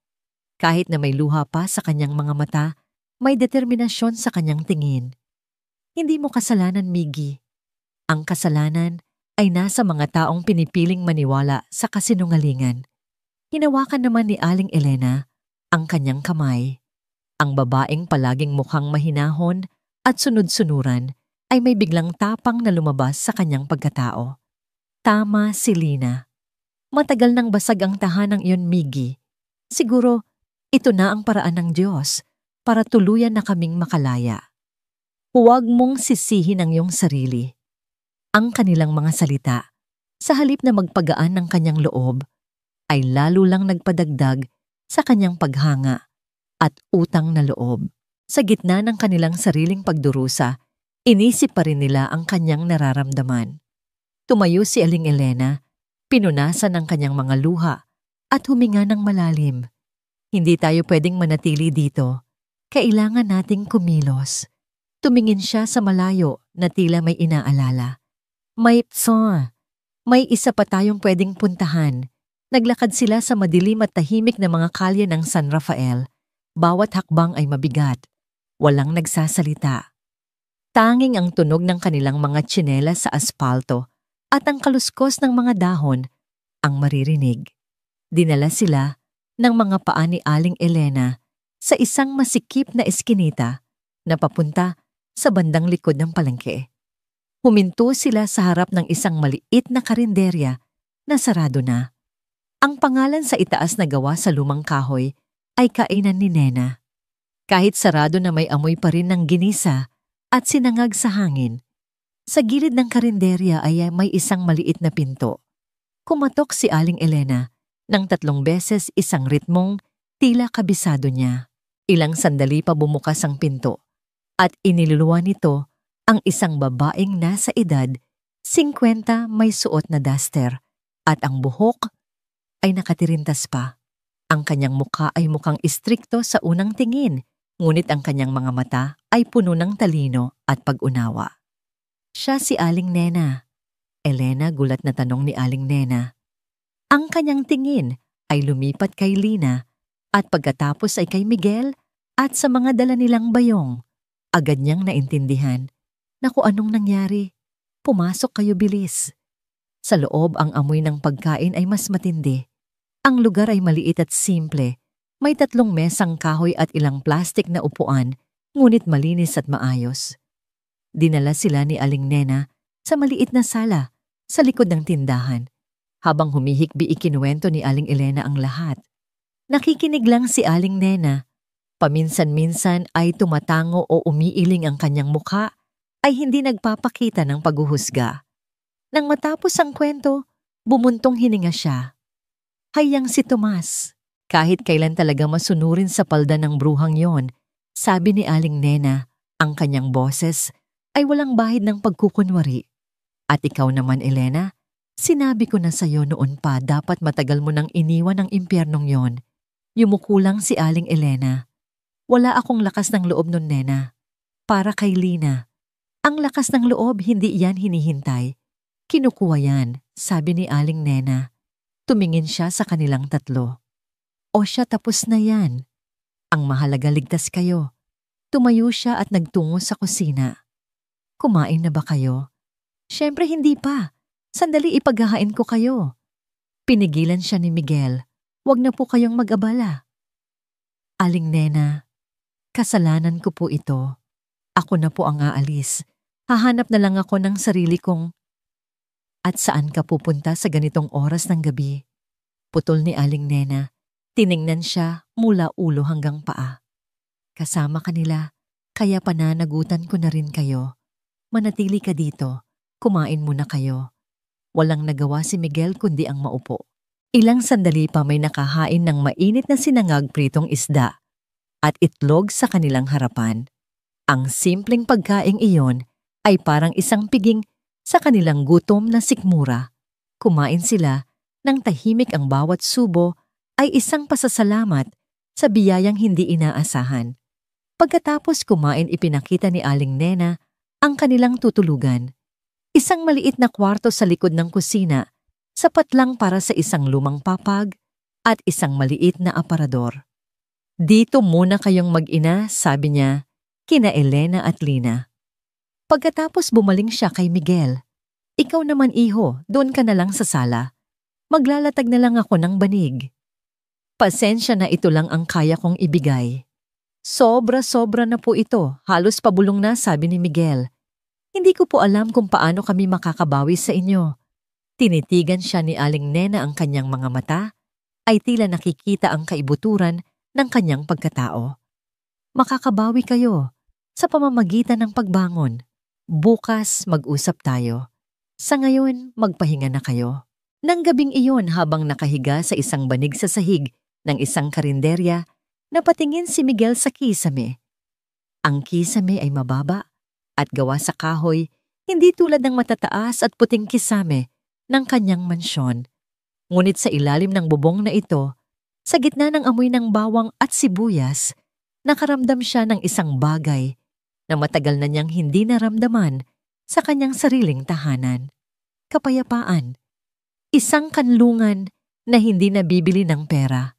Kahit na may luha pa sa kanyang mga mata, may determinasyon sa kanyang tingin. Hindi mo kasalanan, Miggy. Ang kasalanan ay nasa mga taong pinipiling maniwala sa kasinungalingan. Hinawakan naman ni Aling Elena ang kanyang kamay. Ang babaeng palaging mukhang mahinahon at sunod-sunuran ay may biglang tapang na lumabas sa kanyang pagkatao. Tama si Lina. Matagal nang basag ang tahanang iyon, Miggy. Siguro, ito na ang paraan ng Diyos para tuluyan na kaming makalaya. Huwag mong sisihin ang iyong sarili. Ang kanilang mga salita, sa halip na magpagaan ng kanyang loob, ay lalo lang nagpadagdag sa kanyang paghanga at utang na loob. Sa gitna ng kanilang sariling pagdurusa, inisip pa rin nila ang kanyang nararamdaman. Tumayo si Aling Elena, pinunasan ang kanyang mga luha at huminga ng malalim. Hindi tayo pwedeng manatili dito. Kailangan nating kumilos. Tumingin siya sa malayo na tila may inaalala. May isa pa tayong pwedeng puntahan. Naglakad sila sa madilim at tahimik na mga kalye ng San Rafael. Bawat hakbang ay mabigat. Walang nagsasalita. Tanging ang tunog ng kanilang mga tsinelas sa aspalto at ang kaluskos ng mga dahon ang maririnig. Dinala sila ng mga paa ni Aling Elena sa isang masikip na eskinita na papunta sa bandang likod ng palengke. Huminto sila sa harap ng isang maliit na karinderya na sarado na. Ang pangalan sa itaas na gawa sa lumang kahoy ay kainan ni Nena. Kahit sarado na may amoy pa rin ng ginisa at sinangag sa hangin, sa gilid ng karinderya ay may isang maliit na pinto. Kumatok si Aling Elena Nang 3 beses isang ritmong tila kabisado niya. Ilang sandali pa bumukas ang pinto at iniluluwa nito ang isang babaeng nasa edad 50 may suot na duster at ang buhok ay nakatirintas pa. Ang kanyang mukha ay mukhang istrikto sa unang tingin, ngunit ang kanyang mga mata ay puno ng talino at pag-unawa. Siya si Aling Nena. Elena, gulat na tanong ni Aling Nena. Ang kanyang tingin ay lumipat kay Lina at pagkatapos ay kay Miguel at sa mga dala nilang bayong. Agad niyang naintindihan na kung anong nangyari. Pumasok kayo bilis. Sa loob ang amoy ng pagkain ay mas matindi. Ang lugar ay maliit at simple. May 3 mesang kahoy at ilang plastik na upuan, ngunit malinis at maayos. Dinala sila ni Aling Nena sa maliit na sala sa likod ng tindahan. Habang humihikbi ikinuwento ni Aling Elena ang lahat. Nakikinig lang si Aling Nena. Paminsan-minsan ay tumatango o umiiling ang kanyang mukha ay hindi nagpapakita ng paghuhusga. Nang matapos ang kwento, bumuntong hininga siya. Hayang si Tomas. Kahit kailan talaga masunurin sa palda ng bruhang yon, sabi ni Aling Nena, ang kanyang boses ay walang bahid ng pagkukunwari. At ikaw naman, Elena, sinabi ko na sa'yo noon pa dapat matagal mo nang iniwan ang impyernong yon. Yumuko lang si Aling Elena. Wala akong lakas ng loob nun, Nena. Para kay Lina. Ang lakas ng loob, hindi yan hinihintay. Kinukuha yan, sabi ni Aling Nena. Tumingin siya sa kanilang 3. O siya, tapos na yan. Ang mahalaga, ligtas kayo. Tumayo siya at nagtungo sa kusina. Kumain na ba kayo? Siyempre hindi pa. Sandali ipaghahain ko kayo. Pinigilan siya ni Miguel. Huwag na po kayong mag-abala. Aling Nena, kasalanan ko po ito. Ako na po ang aalis. Hahanap na lang ako ng sarili kong... At saan ka pupunta sa ganitong oras ng gabi? Putol ni Aling Nena. Tiningnan siya mula ulo hanggang paa. Kasama kanila, kaya pananagutan ko na rin kayo. Manatili ka dito. Kumain muna kayo. Walang nagawa si Miguel kundi ang maupo. Ilang sandali pa may nakahain ng mainit na sinangag pritong isda at itlog sa kanilang harapan. Ang simpleng pagkaing iyon ay parang isang piging sa kanilang gutom na sikmura. Kumain sila nang tahimik ang bawat subo ay isang pasasalamat sa biyayang hindi inaasahan. Pagkatapos kumain, ipinakita ni Aling Nena ang kanilang tutulugan. Isang maliit na kwarto sa likod ng kusina, sapat lang para sa isang lumang papag at isang maliit na aparador. Dito muna kayong mag-ina, sabi niya, kina Elena at Lina. Pagkatapos bumaling siya kay Miguel. Ikaw naman, iho, doon ka na lang sa sala. Maglalatag na lang ako ng banig. Pasensya na, ito lang ang kaya kong ibigay. Sobra-sobra na po ito, halos pabulong na, sabi ni Miguel. Hindi ko po alam kung paano kami makakabawi sa inyo. Tinitigan siya ni Aling Nena, ang kanyang mga mata ay tila nakikita ang kaibuturan ng kanyang pagkatao. Makakabawi kayo sa pamamagitan ng pagbangon. Bukas mag-usap tayo. Sa ngayon, magpahinga na kayo. Nang gabing iyon, habang nakahiga sa isang banig sa sahig ng isang karinderya, napatingin si Miguel sa kisame. Ang kisame ay mababa at gawa sa kahoy, hindi tulad ng matataas at puting kisame ng kanyang mansyon. Ngunit sa ilalim ng bubong na ito, sa gitna ng amoy ng bawang at sibuyas, nakaramdam siya ng isang bagay na matagal na niyang hindi naramdaman sa kanyang sariling tahanan. Kapayapaan. Isang kanlungan na hindi nabibili ng pera.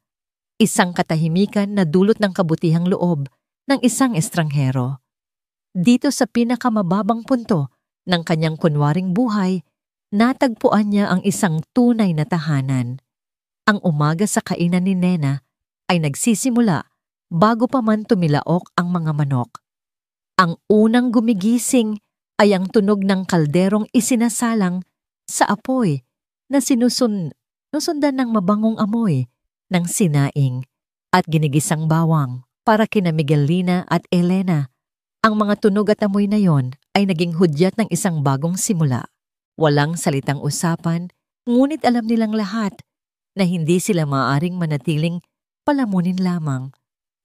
Isang katahimikan na dulot ng kabutihang loob ng isang estranghero. Dito sa pinakamababang punto ng kanyang kunwaring buhay, natagpuan niya ang isang tunay na tahanan. Ang umaga sa kainan ni Nena ay nagsisimula bago pa man tumilaok ang mga manok. Ang unang gumigising ay ang tunog ng kalderong isinasalang sa apoy na sinusundan ng mabangong amoy ng sinaing at ginigisang bawang para kina Miguelina at Elena. Ang mga tunog at amoy na yon ay naging hudyat ng isang bagong simula. Walang salitang usapan, ngunit alam nilang lahat na hindi sila maaaring manatiling palamunin lamang.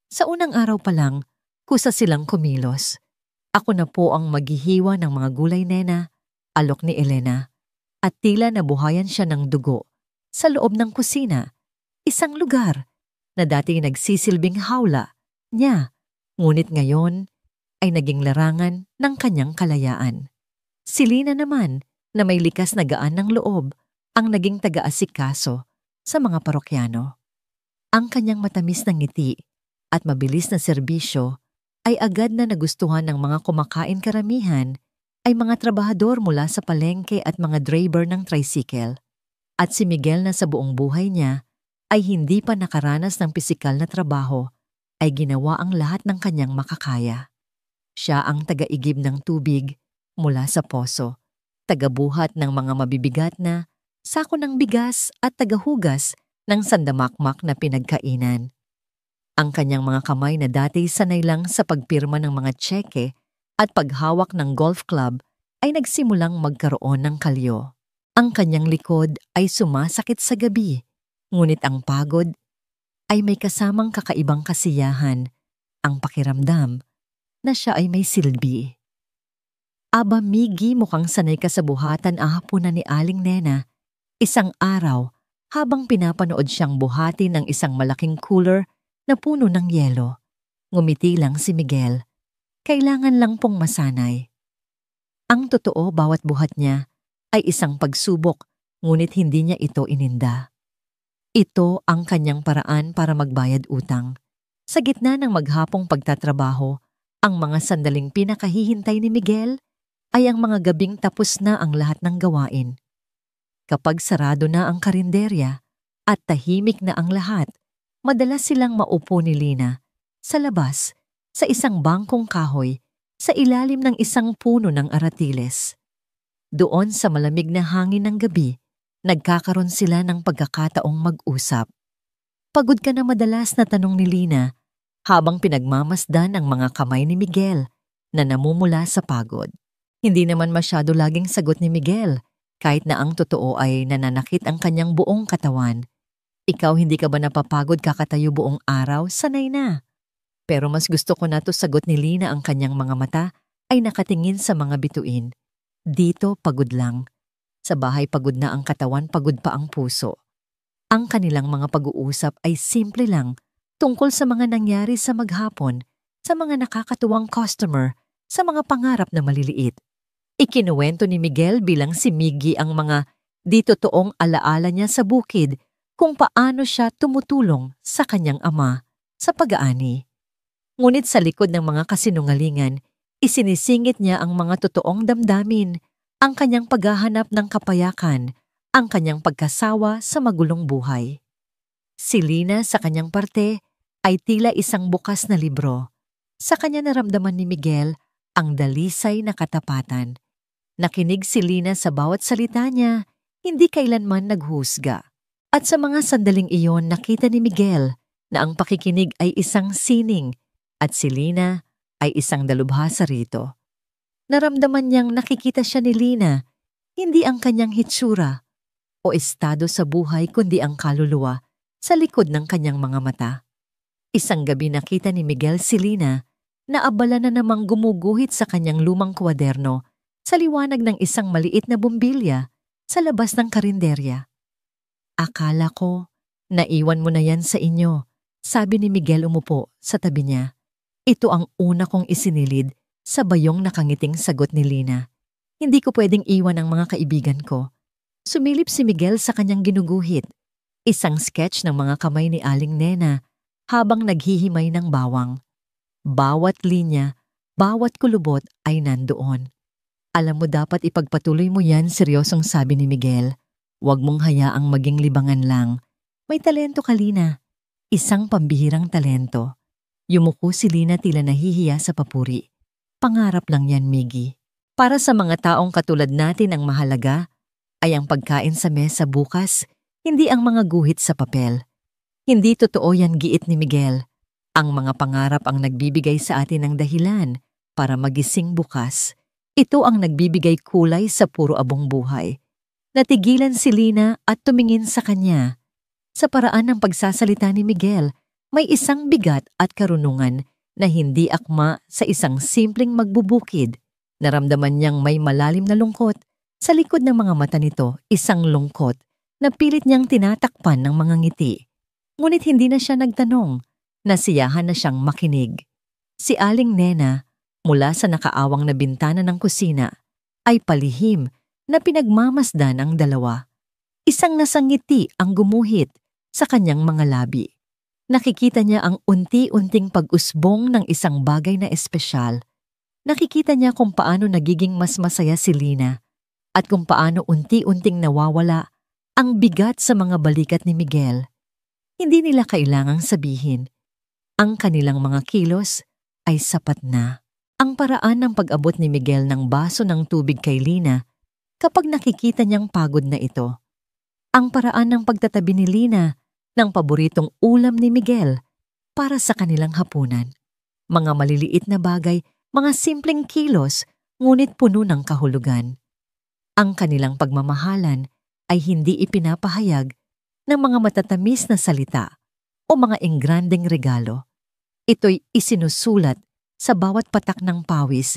Sa unang araw pa lang, kusa silang kumilos. Ako na po ang maghihiwa ng mga gulay, Nena, alok ni Elena, at tila nabuhayan siya ng dugo sa loob ng kusina, isang lugar na dati nagsisilbing hawla niya, ngunit ngayon ay naging larangan ng kanyang kalayaan. Si Lina naman, na may likas na gaan ng loob, ang naging taga-asikaso sa mga parokyano. Ang kanyang matamis na ngiti at mabilis na serbisyo ay agad na nagustuhan ng mga kumakain. Karamihan ay mga trabahador mula sa palengke at mga driver ng tricycle. At si Miguel na sa buong buhay niya ay hindi pa nakaranas ng pisikal na trabaho, ay ginawa ang lahat ng kanyang makakaya. Siya ang taga-igib ng tubig mula sa poso, tagabuhat ng mga mabibigat na sako ng bigas at tagahugas ng sandamakmak na pinagkainan. Ang kanyang mga kamay na dati sanay lang sa pagpirma ng mga tseke at paghawak ng golf club ay nagsimulang magkaroon ng kalyo. Ang kanyang likod ay sumasakit sa gabi, ngunit ang pagod ay may kasamang kakaibang kasiyahan, ang pakiramdam na siya ay may silbi. Aba Miggy, mukhang sanay ka sa buhatan ahapunan ni Aling Nena. Isang araw, habang pinapanood siyang buhati ng isang malaking cooler na puno ng yelo, ngumiti lang si Miguel. Kailangan lang pong masanay. Ang totoo, bawat buhat niya ay isang pagsubok, ngunit hindi niya ito ininda. Ito ang kanyang paraan para magbayad utang. Sa gitna ng maghapong pagtatrabaho, ang mga sandaling pinakahihintay ni Miguel ay ang mga gabing tapos na ang lahat ng gawain. Kapag sarado na ang karinderya at tahimik na ang lahat, madalas silang maupo ni Lina sa labas sa isang bangkong kahoy sa ilalim ng isang puno ng aratiles. Doon sa malamig na hangin ng gabi, nagkakaroon sila ng pagkakataong mag-usap. Pagod ka na, madalas na tanong ni Lina habang pinagmamasdan ang mga kamay ni Miguel na namumula sa pagod. Hindi naman masyado laging sagot ni Miguel, kahit na ang totoo ay nananakit ang kanyang buong katawan. Ikaw, hindi ka ba napapagod kakatayo buong araw? Sanay na. Pero mas gusto ko na to, sagot ni Lina. Ang kanyang mga mata ay nakatingin sa mga bituin. Dito, pagod lang. Sa bahay, pagod na ang katawan, pagod pa ang puso. Ang kanilang mga pag-uusap ay simple lang, tungkol sa mga nangyari sa maghapon, sa mga nakakatuwang customer, sa mga pangarap na maliliit. Ikinuwento ni Miguel bilang si Miggy ang mga di totoong alaala niya sa bukid, kung paano siya tumutulong sa kanyang ama sa pag-aani. Ngunit sa likod ng mga kasinungalingan, isinisingit niya ang mga totoong damdamin, ang kanyang paghahanap ng kapayakan, ang kanyang pagkasawa sa magulong buhay. Si Lina sa kanyang parte ay tila isang bukas na libro. Sa kanya naramdaman ni Miguel ang dalisay na katapatan. Nakinig si Lina sa bawat salita niya, hindi kailanman naghusga. At sa mga sandaling iyon, nakita ni Miguel na ang pakikinig ay isang sining at si Lina ay isang dalubhasa rito. Naramdaman niyang nakikita siya ni Lina, hindi ang kanyang hitsura o estado sa buhay, kundi ang kaluluwa sa likod ng kanyang mga mata. Isang gabi nakita ni Miguel si Lina na abala na namang gumuguhit sa kanyang lumang kwaderno sa liwanag ng isang maliit na bumbilya sa labas ng karinderya. Akala ko, naiwan mo na yan sa inyo, sabi ni Miguel umupo sa tabi niya. Ito ang una kong isinilid sa bayong nakangiting sagot ni Lina. Hindi ko pwedeng iwan ang mga kaibigan ko. Sumilip si Miguel sa kanyang ginuguhit, isang sketch ng mga kamay ni Aling Nena habang naghihimay ng bawang. Bawat linya, bawat kulubot ay nandoon. Alam mo, dapat ipagpatuloy mo yan, seryosong sabi ni Miguel. Huwag mong hayaang maging libangan lang. May talento ka, Lina. Isang pambihirang talento. Yumuko si Lina, tila nahihiya sa papuri. Pangarap lang yan, Miggy. Para sa mga taong katulad natin, ang mahalaga ay ang pagkain sa mesa bukas, hindi ang mga guhit sa papel. Hindi totoo yan, giit ni Miguel. Ang mga pangarap ang nagbibigay sa atin ng dahilan para magising bukas. Ito ang nagbibigay kulay sa puro abong buhay. Natigilan si Lina at tumingin sa kanya. Sa paraan ng pagsasalita ni Miguel, may isang bigat at karunungan na hindi akma sa isang simpleng magbubukid. Naramdaman niyang may malalim na lungkot. Sa likod ng mga mata nito, isang lungkot na pilit niyang tinatakpan ng mga ngiti. Ngunit hindi na siya nagtanong. Nasiyahan na siyang makinig. Si Aling Nena, mula sa nakaawang na bintana ng kusina, ay palihim na pinagmamasdan ang dalawa. Isang nasangiti ang gumuhit sa kanyang mga labi. Nakikita niya ang unti-unting pag-usbong ng isang bagay na espesyal. Nakikita niya kung paano nagiging mas masaya si Lina at kung paano unti-unting nawawala ang bigat sa mga balikat ni Miguel. Hindi nila kailangang sabihin. Ang kanilang mga kilos ay sapat na. Ang paraan ng pag-abot ni Miguel ng baso ng tubig kay Lina kapag nakikita niyang pagod na ito. Ang paraan ng pagtatabi ni Lina ng paboritong ulam ni Miguel para sa kanilang hapunan. Mga maliliit na bagay, mga simpleng kilos, ngunit puno ng kahulugan. Ang kanilang pagmamahalan ay hindi ipinapahayag ng mga matatamis na salita o mga engrandeng regalo. Ito'y isinusulat sa bawat patak ng pawis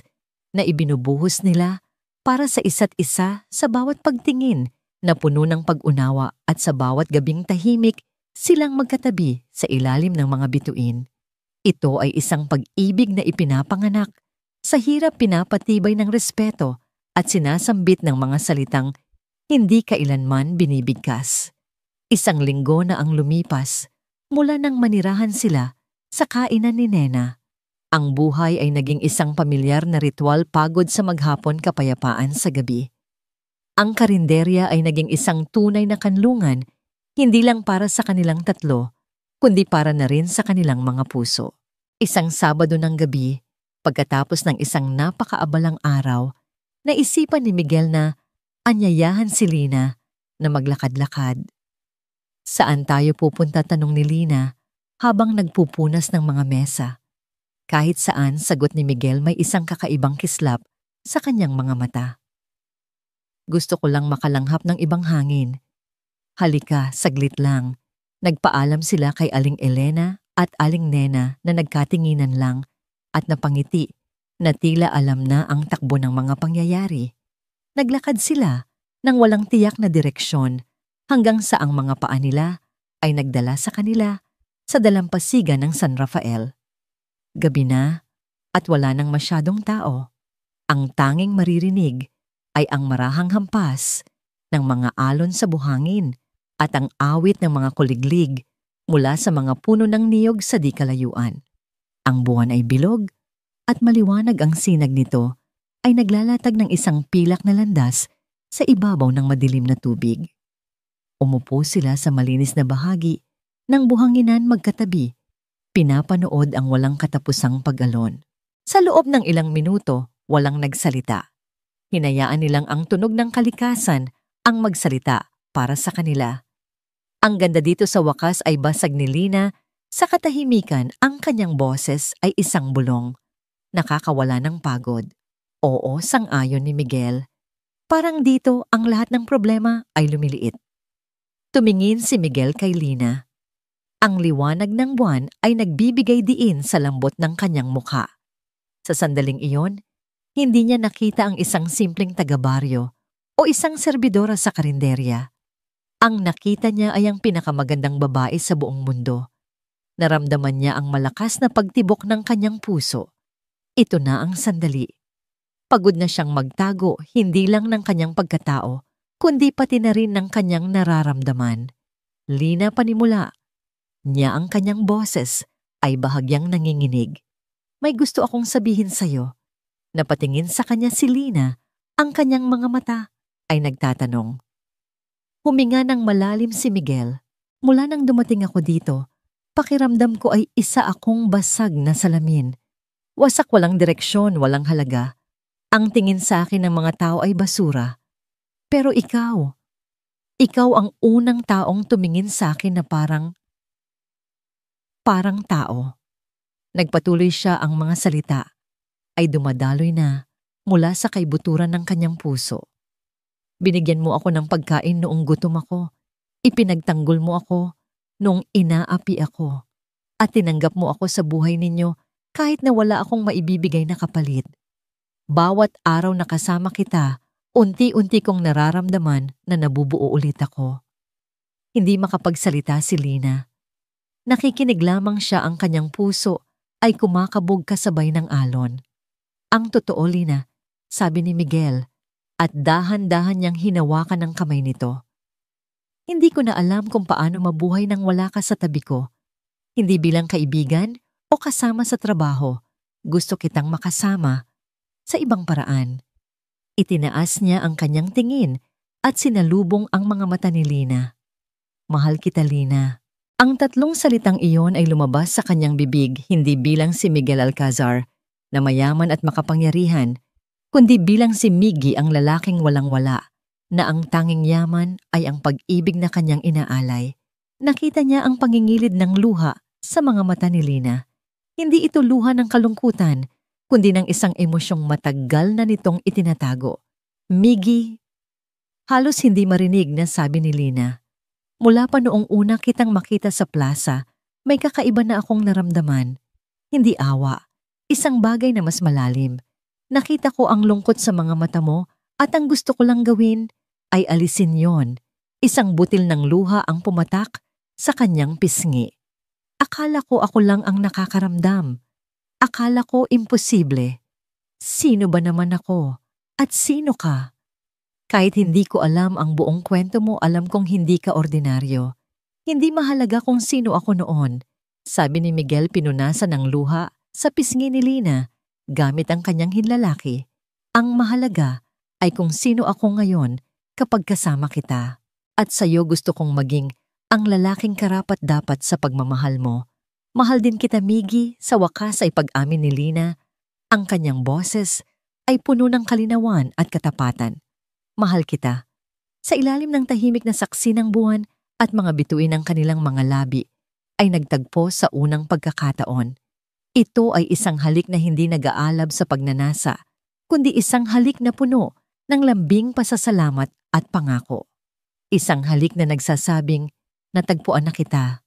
na ibinubuhos nila para sa isa't isa sa bawat pagtingin na puno ng pag-unawa at sa bawat gabing tahimik silang magkatabi sa ilalim ng mga bituin. Ito ay isang pag-ibig na ipinapanganak sa hirap pinapatibay ng respeto at sinasambit ng mga salitang hindi kailanman binibigkas. Isang linggo na ang lumipas mula nang manirahan sila sa kainan ni Nena. Ang buhay ay naging isang pamilyar na ritual pagod sa maghapon kapayapaan sa gabi. Ang karinderya ay naging isang tunay na kanlungan, hindi lang para sa kanilang tatlo, kundi para na rin sa kanilang mga puso. Isang Sabado ng gabi, pagkatapos ng isang napakaabalang araw, naisipan ni Miguel na anyayahan si Lina na maglakad-lakad. Saan tayo pupunta, tanong ni Lina habang nagpupunas ng mga mesa. Kahit saan, sagot ni Miguel, may isang kakaibang kislap sa kanyang mga mata. Gusto ko lang makalanghap ng ibang hangin. Halika, saglit lang. Nagpaalam sila kay Aling Elena at Aling Nena na nagkatinginan lang at napangiti na tila alam na ang takbo ng mga pangyayari. Naglakad sila nang walang tiyak na direksyon hanggang sa ang mga paa nila ay nagdala sa kanila sa dalampasigan ng San Rafael. Gabi na at wala nang masyadong tao. Ang tanging maririnig ay ang marahang hampas ng mga alon sa buhangin at ang awit ng mga kuliglig mula sa mga puno ng niyog sa di kalayuan. Ang buwan ay bilog at maliwanag ang sinag nito ay naglalatag ng isang pilak na landas sa ibabaw ng madilim na tubig. Umupo sila sa malinis na bahagi ng buhanginan magkatabi. Pinapanood ang walang katapusang pag-alon. Sa loob ng ilang minuto, walang nagsalita. Hinayaan nilang ang tunog ng kalikasan ang magsalita para sa kanila. Ang ganda dito sa wakas ay basag ni Lina. Sa katahimikan, ang kanyang boses ay isang bulong. Nakakawala ng pagod. Oo, sang-ayon ni Miguel. Parang dito ang lahat ng problema ay lumiliit. Tumingin si Miguel kay Lina. Ang liwanag ng buwan ay nagbibigay diin sa lambot ng kanyang mukha. Sa sandaling iyon, hindi niya nakita ang isang simpleng taga-baryo o isang serbidora sa karinderya. Ang nakita niya ay ang pinakamagandang babae sa buong mundo. Naramdaman niya ang malakas na pagtibok ng kanyang puso. Ito na ang sandali. Pagod na siyang magtago hindi lang ng kanyang pagkatao, kundi pati na rin ng kanyang nararamdaman. Lina, panimula niya ang kanyang boses ay bahagyang nanginginig. May gusto akong sabihin sa'yo. Napatingin sa kanya si Lina, ang kanyang mga mata ay nagtatanong. Huminga ng malalim si Miguel. Mula nang dumating ako dito, pakiramdam ko ay isa akong basag na salamin. Wasak, walang direksyon, walang halaga. Ang tingin sa akin ng mga tao ay basura. Pero ikaw ang unang taong tumingin sa akin na parang tao. Nagpatuloy siya, ang mga salita ay dumadaloy na mula sa kaibuturan ng kanyang puso. Binigyan mo ako ng pagkain noong gutom ako. Ipinagtanggol mo ako nung inaapi ako at tinanggap mo ako sa buhay ninyo kahit na wala akong maibibigay na kapalit. Bawat araw na kasama kita, unti-unti kong nararamdaman na nabubuo ulit ako. Hindi makapagsalita si Lina. Nakikinig lamang siya, ang kanyang puso ay kumakabog kasabay ng alon. Ang totoo, Lina, sabi ni Miguel, at dahan-dahan niyang hinawakan ang kamay nito. Hindi ko na alam kung paano mabuhay nang wala ka sa tabi ko. Hindi bilang kaibigan o kasama sa trabaho. Gusto kitang makasama sa ibang paraan. Itinaas niya ang kanyang tingin at sinalubong ang mga mata ni Lina. Mahal kita, Lina. Ang tatlong salitang iyon ay lumabas sa kanyang bibig hindi bilang si Miguel Alcazar na mayaman at makapangyarihan, kundi bilang si Miggy, ang lalaking walang-wala, na ang tanging yaman ay ang pag-ibig na kanyang inaalay. Nakita niya ang pangingilid ng luha sa mga mata ni Lina. Hindi ito luha ng kalungkutan, kundi ng isang emosyong matagal na nitong itinatago. Miggy, halos hindi marinig na sabi ni Lina. Mula pa noong una kitang makita sa plaza, may kakaiba na akong naramdaman. Hindi awa, isang bagay na mas malalim. Nakita ko ang lungkot sa mga mata mo at ang gusto ko lang gawin ay alisin yon. Isang butil ng luha ang pumatak sa kanyang pisngi. Akala ko ako lang ang nakakaramdam. Akala ko imposible. Sino ba naman ako? At sino ka? Kahit hindi ko alam ang buong kwento mo, alam kong hindi ka ordinaryo. Hindi mahalaga kung sino ako noon, sabi ni Miguel, pinunasan ng luha sa pisngi ni Lina gamit ang kanyang hinlalaki. Ang mahalaga ay kung sino ako ngayon kapag kasama kita. At sa'yo gusto kong maging ang lalaking karapat-dapat sa pagmamahal mo. Mahal din kita, Miggy, sa wakas ay pag-amin ni Lina. Ang kanyang boses ay puno ng kalinawan at katapatan. Mahal kita. Sa ilalim ng tahimik na saksi ng buwan at mga bituin ng kanilang mga labi ay nagtagpo sa unang pagkakataon. Ito ay isang halik na hindi nag-aalab sa pagnanasa, kundi isang halik na puno ng lambing pasasalamat at pangako. Isang halik na nagsasabing, natagpuan na kita.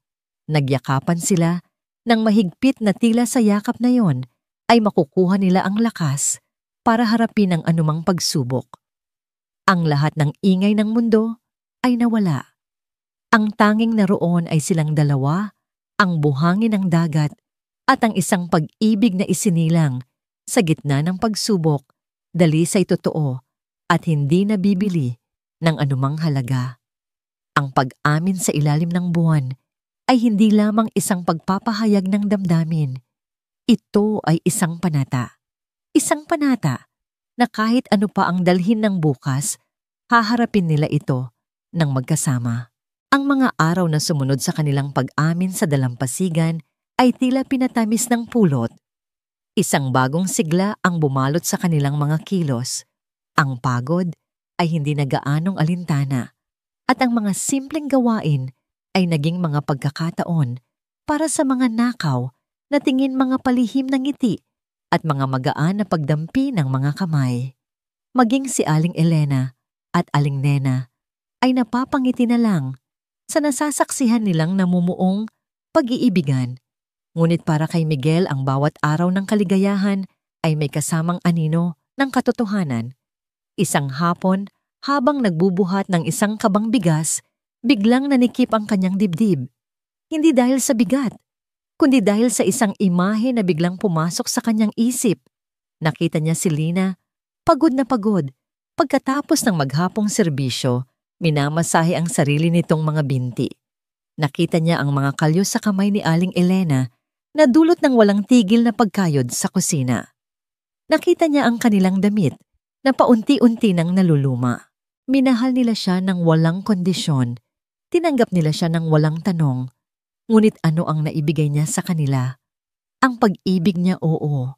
Nagyakapan sila nang mahigpit na tila sa yakap na yon ay makukuha nila ang lakas para harapin ang anumang pagsubok. Ang lahat ng ingay ng mundo ay nawala. Ang tanging naroon ay silang dalawa, ang buhangin ng dagat at ang isang pag-ibig na isinilang sa gitna ng pagsubok, dalisay totoo at hindi nabibili ng anumang halaga. Ang pag-amin sa ilalim ng buwan ay hindi lamang isang pagpapahayag ng damdamin. Ito ay isang panata. Isang panata na kahit ano pa ang dalhin ng bukas, haharapin nila ito ng magkasama. Ang mga araw na sumunod sa kanilang pag-amin sa dalampasigan ay tila pinatamis ng pulot. Isang bagong sigla ang bumalot sa kanilang mga kilos. Ang pagod ay hindi na gaanong alintana at ang mga simpleng gawain ay naging mga pagkakataon para sa mga nakaw na tingin, mga palihim ng ngiti at mga magaan na pagdampi ng mga kamay. Maging si Aling Elena at Aling Nena ay napapangiti na lang sa nasasaksihan nilang namumuong pag-iibigan. Ngunit para kay Miguel, ang bawat araw ng kaligayahan ay may kasamang anino ng katotohanan. Isang hapon, habang nagbubuhat ng isang kabang bigas, biglang nanikip ang kanyang dibdib. Hindi dahil sa bigat, kundi dahil sa isang imahe na biglang pumasok sa kanyang isip. Nakita niya si Lina, pagod na pagod. Pagkatapos ng maghapong serbisyo, minamasahe ang sarili nitong mga binti. Nakita niya ang mga kalyo sa kamay ni Aling Elena na dulot ng walang tigil na pagkayod sa kusina. Nakita niya ang kanilang damit na paunti-unti nang naluluma. Minahal nila siya ng walang kondisyon. Tinanggap nila siya ng walang tanong. Ngunit ano ang naibigay niya sa kanila? Ang pag-ibig niya, oo.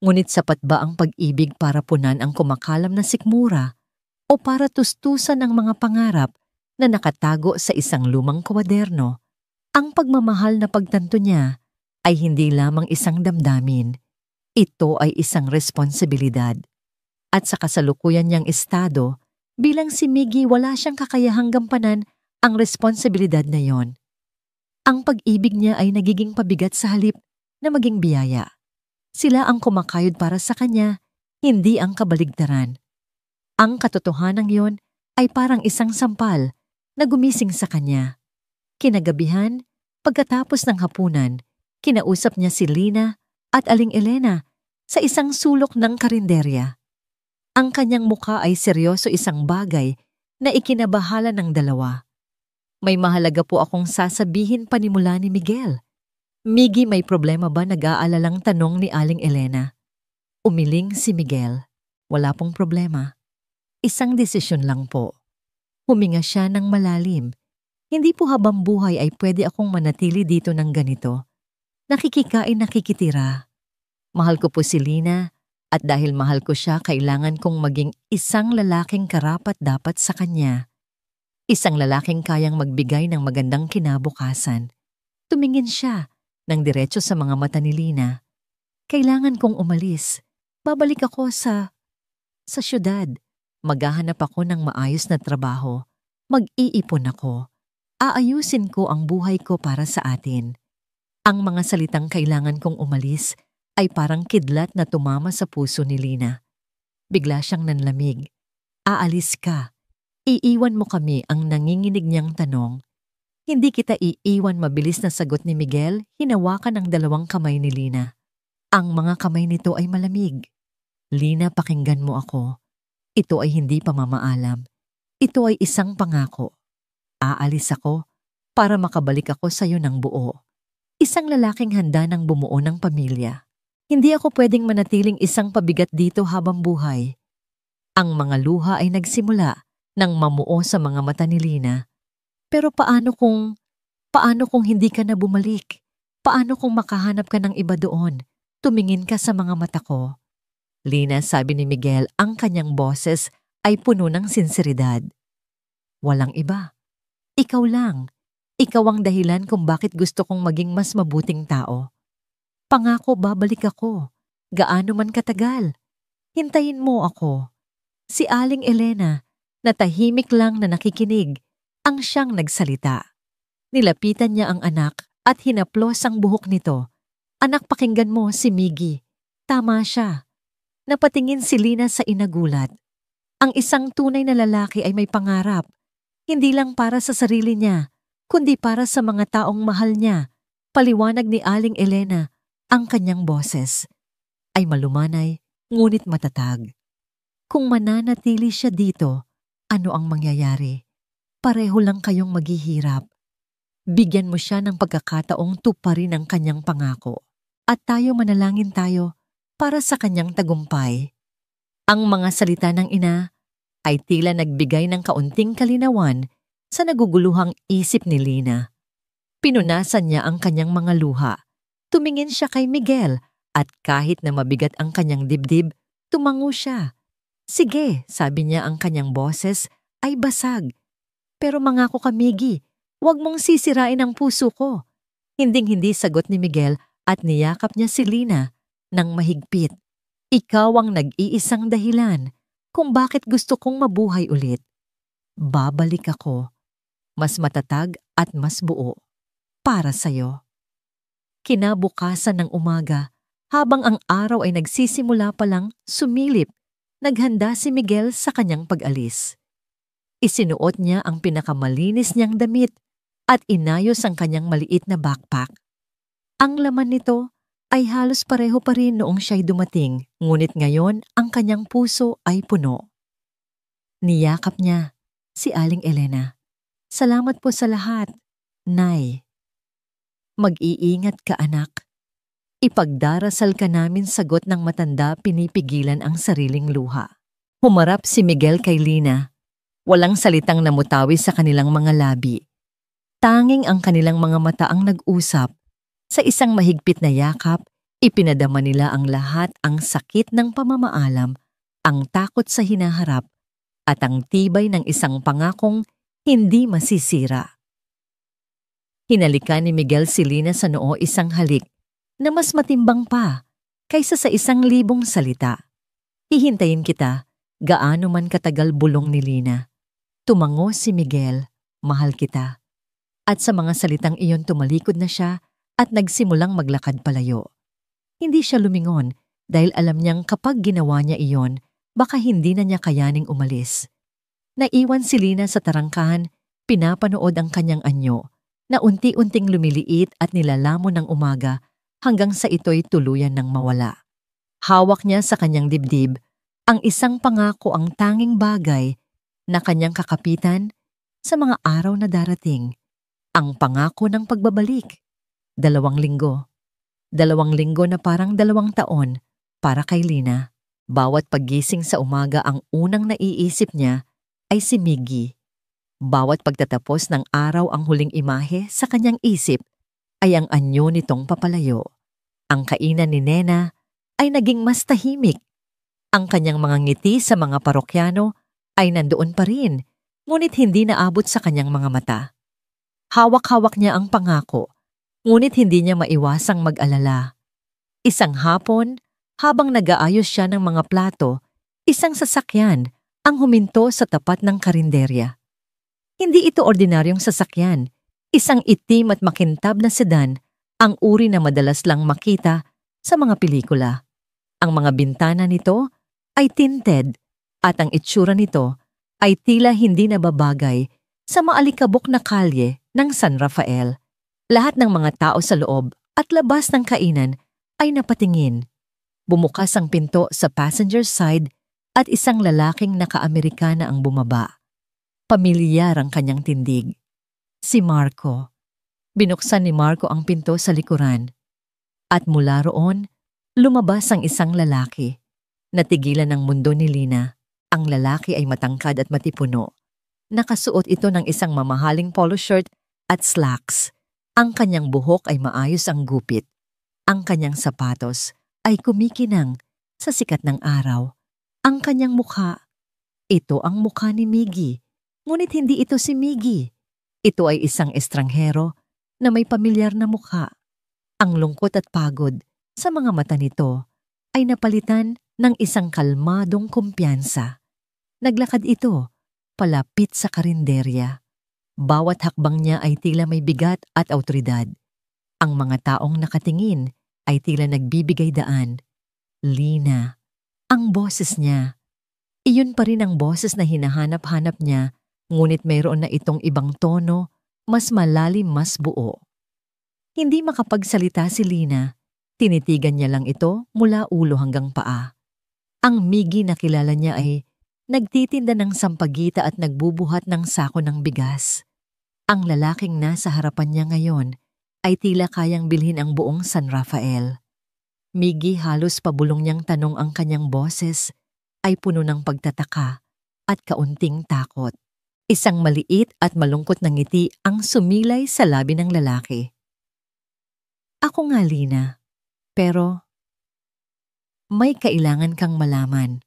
Ngunit sapat ba ang pag-ibig para punan ang kumakalam na sikmura o para tustusan ang mga pangarap na nakatago sa isang lumang kwaderno? Ang pagmamahal na pagtanto niya ay hindi lamang isang damdamin. Ito ay isang responsibilidad. At sa kasalukuyan niyang estado, bilang si Miggy, wala siyang kakayahang gampanan ang responsibilidad na yon. Ang pag-ibig niya ay nagiging pabigat sa halip na maging biyaya. Sila ang kumakayod para sa kanya, hindi ang kabaligtaran. Ang katotohanan yon ay parang isang sampal na gumising sa kanya. Kinagabihan, pagkatapos ng hapunan, kinausap niya si Lina at Aling Elena sa isang sulok ng karinderya. Ang kanyang mukha ay seryoso, isang bagay na ikinabahala ng dalawa. May mahalaga po akong sasabihin, panimula ni Miguel. Miggy, may problema ba? Nag-aalalang tanong ni Aling Elena. Umiling si Miguel. Wala pong problema. Isang desisyon lang po. Huminga siya ng malalim. Hindi po habang buhay ay pwede akong manatili dito ng ganito. Nakikikain, nakikitira. Mahal ko po si Lina at dahil mahal ko siya, kailangan kong maging isang lalaking karapat-dapat sa kanya. Isang lalaking kayang magbigay ng magandang kinabukasan. Tumingin siya ng diretso sa mga mata ni Lina. Kailangan kong umalis. Babalik ako sa syudad. Maghahanap ako ng maayos na trabaho. Mag-iipon ako. Aayusin ko ang buhay ko para sa atin. Ang mga salitang kailangan kong umalis ay parang kidlat na tumama sa puso ni Lina. Bigla siyang nanlamig. Aalis ka. Iiwan mo kami, ang nanginginig niyang tanong. Hindi kita iiwan, mabilis na sagot ni Miguel, hinawakan ang dalawang kamay ni Lina. Ang mga kamay nito ay malamig. Lina, pakinggan mo ako. Ito ay hindi pamamaalam. Ito ay isang pangako. Aalis ako para makabalik ako sa iyo ng buo. Isang lalaking handa ng bumuo ng pamilya. Hindi ako pwedeng manatiling isang pabigat dito habang buhay. Ang mga luha ay nagsimula nang mamuo sa mga mata ni Lina. Pero paano kung hindi ka na bumalik? Paano kung makahanap ka ng iba doon? Tumingin ka sa mga mata ko. Lina, sabi ni Miguel, ang kanyang boses ay puno ng sinseridad. Walang iba. Ikaw lang. Ikaw ang dahilan kung bakit gusto kong maging mas mabuting tao. Pangako, babalik ako. Gaano man katagal. Hintayin mo ako. Si Aling Elena, na tahimik lang na nakikinig, ang siyang nagsalita. Nilapitan niya ang anak at hinaplos ang buhok nito. Anak, pakinggan mo si Miggy. Tama siya. Napatingin si Lina sa inagulat. Ang isang tunay na lalaki ay may pangarap. Hindi lang para sa sarili niya, kundi para sa mga taong mahal niya. Paliwanag ni Aling Elena. Ang kanyang boses ay malumanay ngunit matatag. Kung mananatili siya dito, ano ang mangyayari? Pareho lang kayong maghihirap. Bigyan mo siya ng pagkakataong tuparin ang kanyang pangako at tayo, manalangin tayo para sa kanyang tagumpay. Ang mga salita ng ina ay tila nagbigay ng kaunting kalinawan sa naguguluhang isip ni Lina. Pinunasan niya ang kanyang mga luha. Tumingin siya kay Miguel at kahit na mabigat ang kanyang dibdib, tumango siya. Sige, sabi niya, ang kanyang boses ay basag. Pero mangako ka, Miggy, huwag mong sisirain ang puso ko. Hinding-hindi sagot ni Miguel at niyakap niya si Lina ng mahigpit. Ikaw ang nag-iisang dahilan kung bakit gusto kong mabuhay ulit. Babalik ako, mas matatag at mas buo, para sa'yo. Kinabukasan ng umaga, habang ang araw ay nagsisimula pa lang sumilip, naghanda si Miguel sa kanyang pag-alis. Isinuot niya ang pinakamalinis niyang damit at inayos ang kanyang maliit na backpack. Ang laman nito ay halos pareho pa rin noong siya'y dumating, ngunit ngayon ang kanyang puso ay puno. Niyakap niya si Aling Elena. Salamat po sa lahat, Nay. Mag-iingat ka, anak. Ipagdarasal ka namin, sagot ng matanda, pinipigilan ang sariling luha. Humarap si Miguel kay Lina. Walang salitang namutawi sa kanilang mga labi. Tanging ang kanilang mga mata ang nag-usap. Sa isang mahigpit na yakap, ipinadama nila ang lahat, ang sakit ng pamamaalam, ang takot sa hinaharap, at ang tibay ng isang pangakong hindi masisira. Hinalikan ni Miguel si Lina sa noo, isang halik na mas matimbang pa kaysa sa 1,000 salita. Hihintayin kita, gaano man katagal, bulong ni Lina. Tumango si Miguel, mahal kita. At sa mga salitang iyon tumalikod na siya at nagsimulang maglakad palayo. Hindi siya lumingon dahil alam niyang kapag ginawa niya iyon, baka hindi na niya kayaning umalis. Naiwan si Lina sa tarangkahan, pinapanood ang kanyang anyo na unti-unting lumiliit at nilalamon ng umaga hanggang sa ito'y tuluyan ng mawala. Hawak niya sa kanyang dibdib ang isang pangako, ang tanging bagay na kanyang kakapitan sa mga araw na darating. Ang pangako ng pagbabalik. 2 linggo. 2 linggo na parang 2 taon para kay Lina. Bawat paggising sa umaga ang unang naiisip niya ay si Miggy. Bawat pagtatapos ng araw ang huling imahe sa kanyang isip ay ang anyo nitong papalayo. Ang kainan ni Nena ay naging mas tahimik. Ang kanyang mga ngiti sa mga parokyano ay nandoon pa rin, ngunit hindi naabot sa kanyang mga mata. Hawak-hawak niya ang pangako, ngunit hindi niya maiwasang mag-alala. Isang hapon, habang nag-aayos siya ng mga plato, isang sasakyan ang huminto sa tapat ng karinderya. Hindi ito ordinaryong sasakyan, isang itim at makintab na sedan, ang uri na madalas lang makita sa mga pelikula. Ang mga bintana nito ay tinted at ang itsura nito ay tila hindi nababagay sa maalikabok na kalye ng San Rafael. Lahat ng mga tao sa loob at labas ng kainan ay napatingin. Bumukas ang pinto sa passenger side at isang lalaking naka-Amerikana ang bumaba. Pamilyar ang kanyang tindig. Si Marco. Binuksan ni Marco ang pinto sa likuran. At mula roon, lumabas ang isang lalaki. Natigilan ng mundo ni Lina. Ang lalaki ay matangkad at matipuno. Nakasuot ito ng isang mamahaling polo shirt at slacks. Ang kanyang buhok ay maayos ang gupit. Ang kanyang sapatos ay kumikinang sa sikat ng araw. Ang kanyang mukha, ito ang mukha ni Miggy. Ngunit hindi ito si Miggy. Ito ay isang estranghero na may pamilyar na mukha. Ang lungkot at pagod sa mga mata nito ay napalitan ng isang kalmadong kumpiyansa. Naglakad ito palapit sa karinderya. Bawat hakbang niya ay tila may bigat at awtoridad. Ang mga taong nakatingin ay tila nagbibigay daan. Lina, ang boses niya. Iyon pa rin ang boses na hinahanap-hanap niya, ngunit mayroon na itong ibang tono, mas malalim, mas buo. Hindi makapagsalita si Lina, tinitigan niya lang ito mula ulo hanggang paa. Ang Miggy na kilala niya ay nagtitinda ng sampagita at nagbubuhat ng sako ng bigas. Ang lalaking nasa harapan niya ngayon ay tila kayang bilhin ang buong San Rafael. Miggy, halos pabulong niyang tanong ang kanyang boses ay puno ng pagtataka at kaunting takot. Isang maliit at malungkot na ngiti ang sumilay sa labi ng lalaki. Ako nga, Lina, pero may kailangan kang malaman.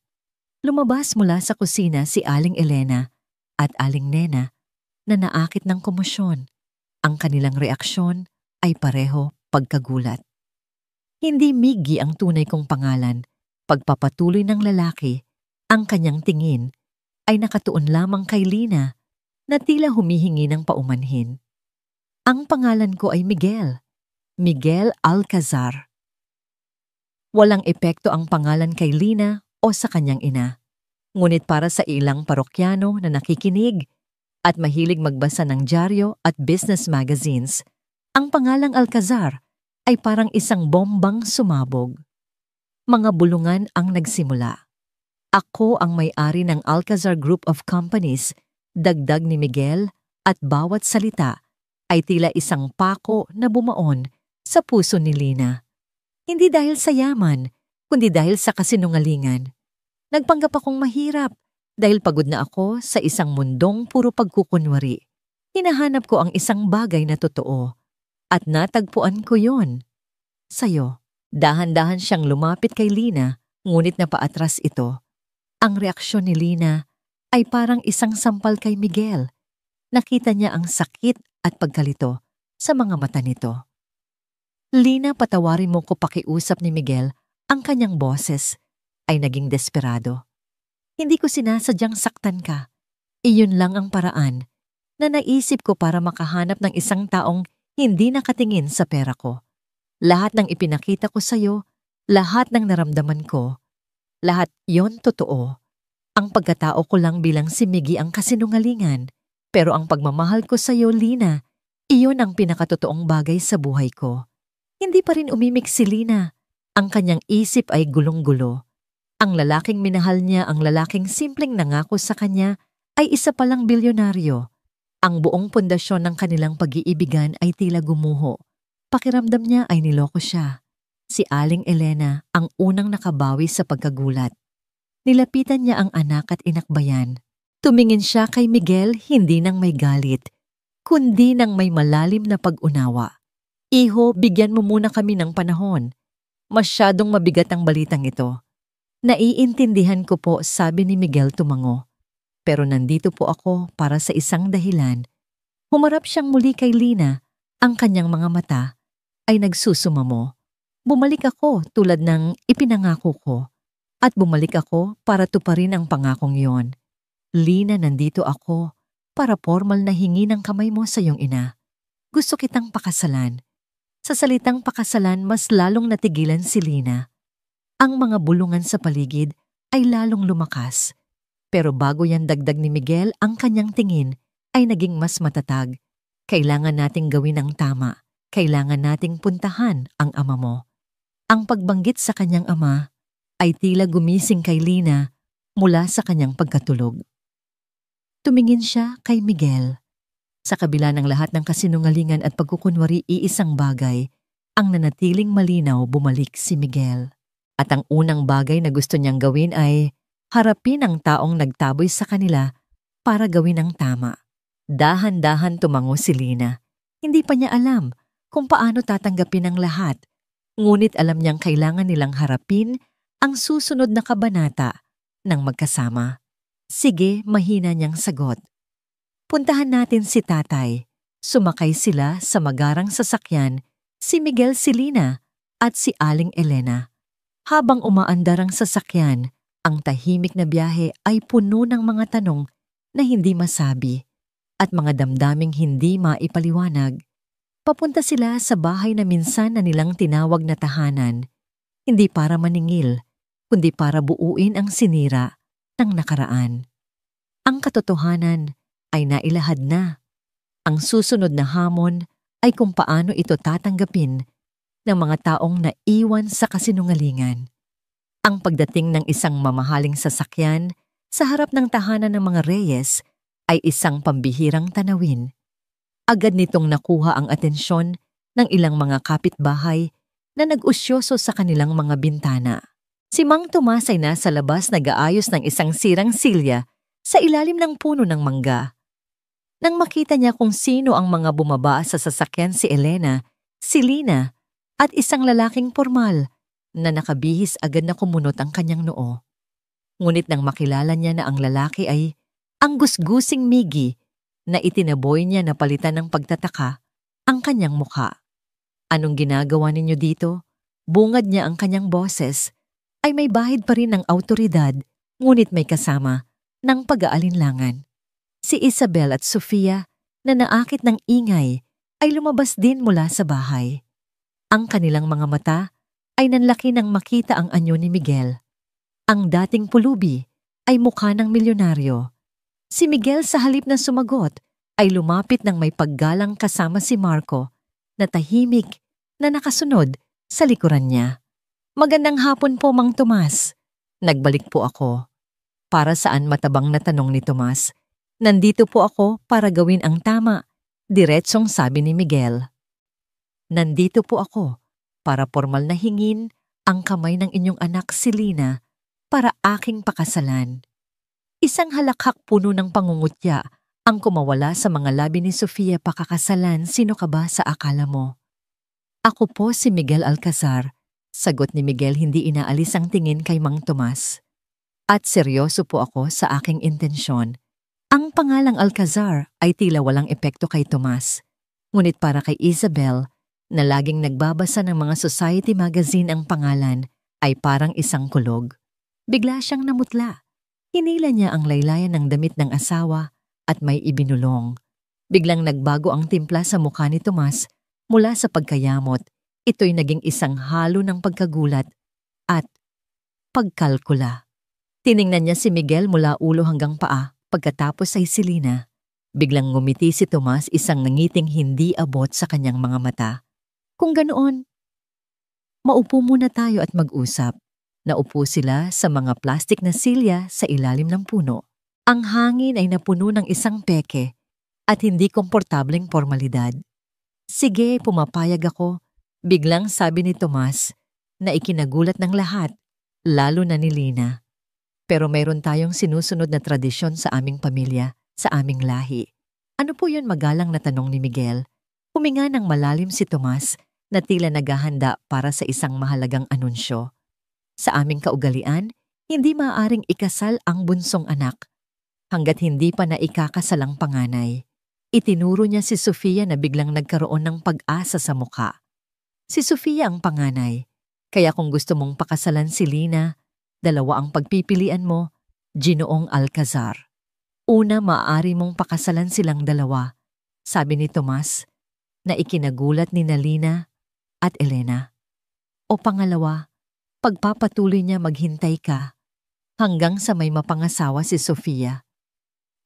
Lumabas mula sa kusina si Aling Elena at Aling Nena na naakit ng komosyon. Ang kanilang reaksyon ay pareho pagkagulat. Hindi Miggy ang tunay kong pangalan. Pagpapatuloy ng lalaki, ang kanyang tingin ay nakatuon lamang kay Lina na tila humihingi ng paumanhin. Ang pangalan ko ay Miguel. Miguel Alcazar. Walang epekto ang pangalan kay Lina o sa kanyang ina. Ngunit para sa ilang parokyano na nakikinig at mahilig magbasa ng dyaryo at business magazines, ang pangalang Alcazar ay parang isang bombang sumabog. Mga bulungan ang nagsimula. Ako ang may-ari ng Alcazar Group of Companies, dagdag ni Miguel, at bawat salita ay tila isang pako na bumaon sa puso ni Lina. Hindi dahil sa yaman, kundi dahil sa kasinungalingan. Nagpanggap akong mahirap dahil pagod na ako sa isang mundong puro pagkukunwari. Hinahanap ko ang isang bagay na totoo at natagpuan ko yon. Sa'yo. Dahan-dahan siyang lumapit kay Lina, ngunit napaatras ito. Ang reaksyon ni Lina ay parang isang sampal kay Miguel. Nakita niya ang sakit at pagkalito sa mga mata nito. Lina, patawarin mo ko, pakiusap ni Miguel. Ang kanyang boses ay naging desperado. Hindi ko sinasadyang saktan ka. Iyon lang ang paraan. na naisip ko para makahanap ng isang taong hindi nakatingin sa pera ko. Lahat ng ipinakita ko sa'yo, lahat ng naramdaman ko, lahat yon totoo. Ang pagkatao ko lang bilang si Miggy ang kasinungalingan, pero ang pagmamahal ko sa'yo, Lina, iyon ang pinakatotoong bagay sa buhay ko. Hindi pa rin umimik si Lina. Ang kanyang isip ay gulong-gulo. Ang lalaking minahal niya, ang lalaking simpleng nangako sa kanya, ay isa palang bilyonaryo. Ang buong pundasyon ng kanilang pag-iibigan ay tila gumuho. Pakiramdam niya ay niloko siya. Si Aling Elena ang unang nakabawi sa pagkagulat. Nilapitan niya ang anak at inakbayan. Tumingin siya kay Miguel hindi nang may galit, kundi nang may malalim na pag-unawa. Iho, bigyan mo muna kami ng panahon. Masyadong mabigat ang balitang ito. Naiintindihan ko po, sabi ni Miguel tumango. Pero nandito po ako para sa isang dahilan. Humarap siyang muli kay Lina. Ang kanyang mga mata ay nagsusumamo. Bumalik ako tulad ng ipinangako ko. At bumalik ako para tuparin ang pangakong yon. Lina, nandito ako para formal na hingi ng kamay mo sa iyong ina. Gusto kitang pakasalan. Sa salitang pakasalan, mas lalong natigilan si Lina. Ang mga bulungan sa paligid ay lalong lumakas. Pero bago yan dagdag ni Miguel, ang kanyang tingin ay naging mas matatag. Kailangan nating gawin ang tama. Kailangan nating puntahan ang ama mo. Ang pagbanggit sa kanyang ama ay tila gumising kay Lina mula sa kanyang pagkatulog. Tumingin siya kay Miguel. Sa kabila ng lahat ng kasinungalingan at pagkukunwari, iisang bagay ang nanatiling malinaw, bumalik si Miguel. At ang unang bagay na gusto niyang gawin ay harapin ang taong nagtaboy sa kanila para gawin ang tama. Dahan-dahan tumango si Lina. Hindi pa niya alam kung paano tatanggapin ang lahat, ngunit alam niyang kailangan nilang harapin ang susunod na kabanata ng magkasama. Sige, mahina niyang sagot. Puntahan natin si tatay. Sumakay sila sa magarang sasakyan, si Miguel, si Lina at si Aling Elena. Habang umaandar ang sasakyan, ang tahimik na biyahe ay puno ng mga tanong na hindi masabi at mga damdaming hindi maipaliwanag. Papunta sila sa bahay na minsan na nilang tinawag na tahanan, hindi para maningil, kundi para buuin ang sinira ng nakaraan. Ang katotohanan ay nailahad na. Ang susunod na hamon ay kung paano ito tatanggapin ng mga taong naiwan sa kasinungalingan. Ang pagdating ng isang mamahaling sasakyan sa harap ng tahanan ng mga Reyes ay isang pambihirang tanawin. Agad nitong nakuha ang atensyon ng ilang mga kapitbahay na nag-usyoso sa kanilang mga bintana. Si Mang Tomas ay nasa labas nag-aayos ng isang sirang silya sa ilalim ng puno ng mangga. Nang makita niya kung sino ang mga bumaba sa sasakyan, si Elena, si Lina, at isang lalaking pormal na nakabihis, agad na kumunot ang kanyang noo. Ngunit nang makilala niya na ang lalaki ay ang gusgusing Miggy na itinaboy niya na palitan ng pagtataka ang kanyang mukha. Anong ginagawa ninyo dito? Bungad niya ang kanyang boses. Ay may bahid pa rin ng awtoridad, ngunit may kasama ng pag-aalinlangan. Si Isabel at Sofia na naakit ng ingay ay lumabas din mula sa bahay. Ang kanilang mga mata ay nanlaki nang makita ang anyo ni Miguel. Ang dating pulubi ay mukha ng milyonaryo. Si Miguel sa halip na sumagot ay lumapit ng may paggalang kasama si Marco na tahimik na nakasunod sa likuran niya. Magandang hapon po, Mang Tomas. Nagbalik po ako. Para saan, matabang na tanong ni Tomas. Nandito po ako para gawin ang tama, diretsong sabi ni Miguel. Nandito po ako para formal na hingin ang kamay ng inyong anak si Lina para aking pakasalan. Isang halakhak puno ng pangungutya ang kumawala sa mga labi ni Sofia. Pakakasalan, sino ka ba sa akala mo? Ako po si Miguel Alcazar, sagot ni Miguel, hindi inaalis ang tingin kay Mang Tomas. At seryoso po ako sa aking intensyon. Ang pangalang Alcazar ay tila walang epekto kay Tomas. Ngunit para kay Isabel, na laging nagbabasa ng mga society magazine, ang pangalan ay parang isang kulog. Bigla siyang namutla. Hinila niya ang laylayan ng damit ng asawa at may ibinulong. Biglang nagbago ang timpla sa mukha ni Tomas mula sa pagkayamot. Ito'y naging isang halo ng pagkagulat at pagkalkula. Tiningnan niya si Miguel mula ulo hanggang paa. Pagkatapos ay si Lina. Biglang ngumiti si Tomas, isang nangiting hindi abot sa kanyang mga mata. Kung ganoon, maupo muna tayo at mag-usap. Naupo sila sa mga plastik na silya sa ilalim ng puno. Ang hangin ay napuno ng isang peke at hindi komportableng formalidad. Sige, pumapayag ako. Biglang sabi ni Tomas na ikinagulat ng lahat, lalo na ni Lina. Pero mayroon tayong sinusunod na tradisyon sa aming pamilya, sa aming lahi. Ano po yun, magalang na tanong ni Miguel? Huminga ng malalim si Tomas na tila naghahanda para sa isang mahalagang anunsyo. Sa aming kaugalian, hindi maaaring ikasal ang bunsong anak hanggat hindi pa naikakasal ang panganay. Itinuro niya si Sofia na biglang nagkaroon ng pag-asa sa mukha. Si Sofia ang panganay, kaya kung gusto mong pakasalan si Lina, dalawa ang pagpipilian mo, Ginoong Alcazar. Una, maaari mong pakasalan silang dalawa, sabi ni Tomas, na ikinagulat ni Lina at Elena. O pangalawa, pagpapatuloy niya maghintay ka hanggang sa may mapangasawa si Sofia.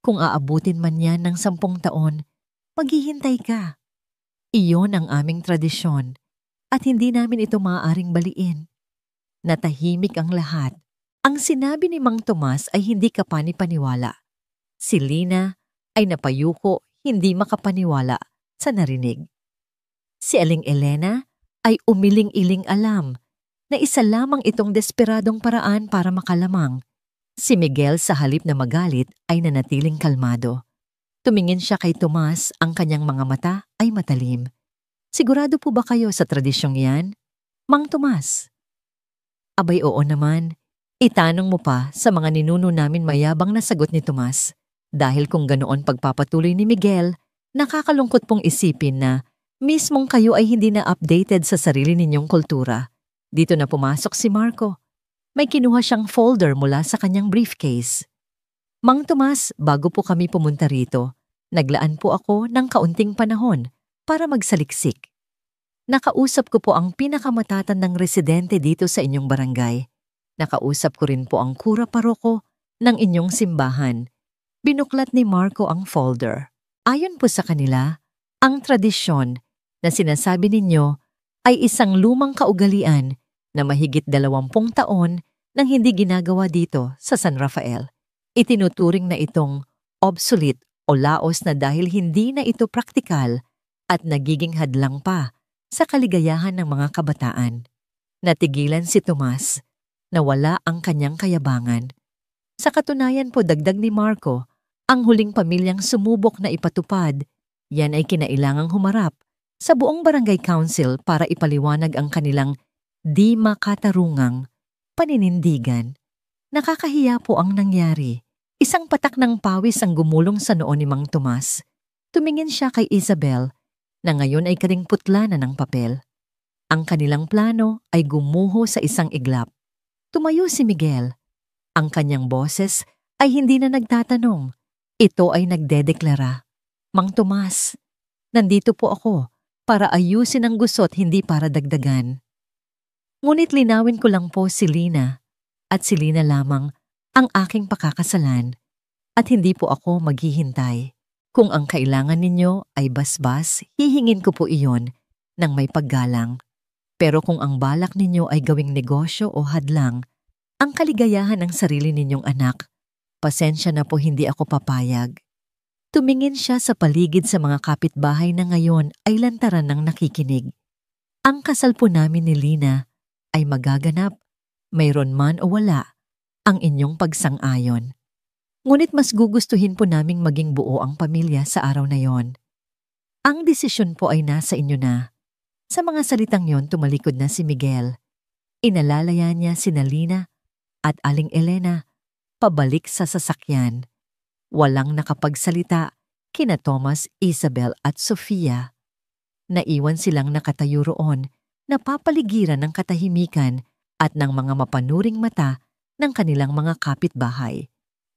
Kung aabutin man yan ng 10 taon, maghihintay ka. Iyon ang aming tradisyon at hindi namin ito maaaring baliin. Natahimik ang lahat. Ang sinabi ni Mang Tomas ay hindi kapani-paniwala. Si Lina ay napayuko, hindi makapaniwala sa narinig. Si Aling Elena ay umiling-iling alam na isa lamang itong desperadong paraan para makalamang. Si Miguel sa halip na magalit ay nanatiling kalmado. Tumingin siya kay Tomas, ang kanyang mga mata ay matalim. Sigurado po ba kayo sa tradisyong yan, Mang Tomas? Abay, oo naman. Itanong mo pa sa mga ninuno namin, mayabang na sagot ni Tomas. Dahil kung ganoon pagpapatuloy ni Miguel, nakakalungkot pong isipin na mismong kayo ay hindi na updated sa sarili ninyong kultura. Dito na pumasok si Marco. May kinuha siyang folder mula sa kanyang briefcase. Mang Tomas, bago po kami pumunta rito, naglaan po ako ng kaunting panahon para magsaliksik. Nakausap ko po ang pinakamatatandang residente dito sa inyong barangay. Nakausap ko rin po ang kura paroko ng inyong simbahan. Binuklat ni Marco ang folder. Ayon po sa kanila, ang tradisyon na sinasabi ninyo ay isang lumang kaugalian na mahigit 20 taon nang hindi ginagawa dito sa San Rafael. Itinuturing na itong obsolete o laos na dahil hindi na ito praktikal at nagiging hadlang pa sa kaligayahan ng mga kabataan. Natigilan si Tomas na wala ang kanyang kayabangan. Sa katunayan po, dagdag ni Marco, ang huling pamilyang sumubok na ipatupad, yan ay kinailangang humarap sa buong barangay council para ipaliwanag ang kanilang di makatarungang paninindigan. Nakakahiya po ang nangyari. Isang patak ng pawis ang gumulong sa noo ni Mang Tomas. Tumingin siya kay Isabel na ngayon ay karingputla na ng papel. Ang kanilang plano ay gumuho sa isang iglap. Tumayo si Miguel. Ang kanyang boses ay hindi na nagtatanong. Ito ay nagdedeklara. Mang Tomas, nandito po ako para ayusin ang gusot, hindi para dagdagan. Ngunit linawin ko lang po si Lina at si Lina lamang ang aking pakakasalan at hindi po ako maghihintay. Kung ang kailangan ninyo ay basbas, hihingin ko po iyon ng may paggalang. Pero kung ang balak ninyo ay gawing negosyo o hadlang, ang kaligayahan ng sarili ninyong anak, pasensya na po, hindi ako papayag. Tumingin siya sa paligid sa mga kapitbahay na ngayon ay lantaran ng nakikinig. Ang kasal po namin ni Lina ay magaganap, mayroon man o wala, ang inyong pagsang-ayon. Ngunit mas gugustuhin po naming maging buo ang pamilya sa araw na yon. Ang desisyon po ay nasa inyo na. Sa mga salitang yon, tumalikod na si Miguel. Inalalaya niya si Lina at Aling Elena pabalik sa sasakyan. Walang nakapagsalita kina Tomas, Isabel at Sofia. Naiwan silang nakatayo roon, napapaligiran ng katahimikan at ng mga mapanuring mata ng kanilang mga kapitbahay.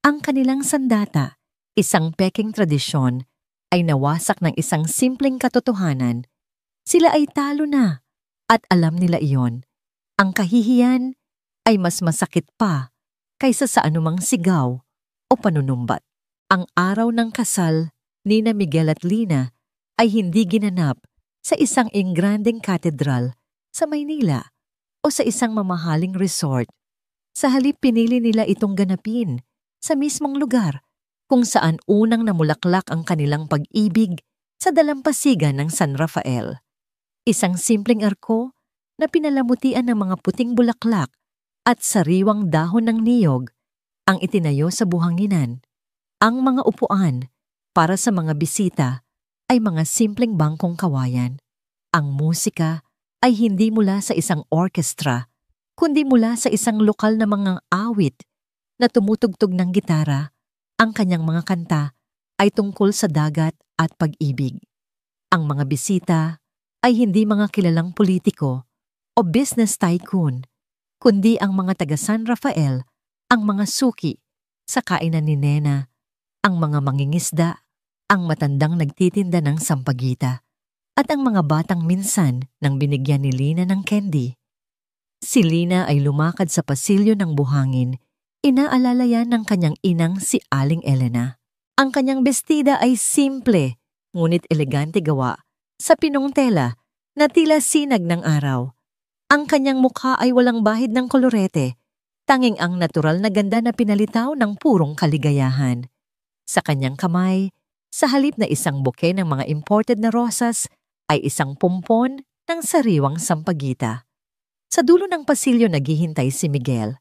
Ang kanilang sandata, isang peking tradisyon ay nawasak ng isang simpleng katotohanan. Sila ay talo na at alam nila iyon. Ang kahihiyan ay mas masakit pa kaysa sa anumang sigaw o panunumbat. Ang araw ng kasal ni na Miguel at Lina ay hindi ginanap sa isang engrandeng katedral sa Maynila o sa isang mamahaling resort. Sa halip pinili nila itong ganapin sa mismong lugar kung saan unang namulaklak ang kanilang pag-ibig sa dalampasigan ng San Rafael. Isang simpleng arko na pinalamutian ng mga puting bulaklak at sariwang dahon ng niyog ang itinayo sa buhanginan. Ang mga upuan para sa mga bisita ay mga simpleng bangkong kawayan. Ang musika ay hindi mula sa isang orkestra, kundi mula sa isang lokal na mga awit na tumutugtog ng gitara. Ang kanyang mga kanta ay tungkol sa dagat at pag-ibig. Ang mga bisita ay hindi mga kilalang politiko o business tycoon, kundi ang mga taga San Rafael, ang mga suki sa kainan ni Nena, ang mga mangingisda, ang matandang nagtitinda ng sampagita, at ang mga batang minsan nang binigyan ni Lina ng candy. Si Lina ay lumakad sa pasilyo ng buhangin. Inaalala yan ng kanyang inang si Aling Elena. Ang kanyang bestida ay simple, ngunit elegante gawa sa pinong tela na tila sinag ng araw. Ang kanyang mukha ay walang bahid ng kolorete, tanging ang natural na ganda na pinalitaw ng purong kaligayahan. Sa kanyang kamay, sa halip na isang buke ng mga imported na rosas, ay isang pumpon ng sariwang sampagita. Sa dulo ng pasilyo naghihintay si Miguel.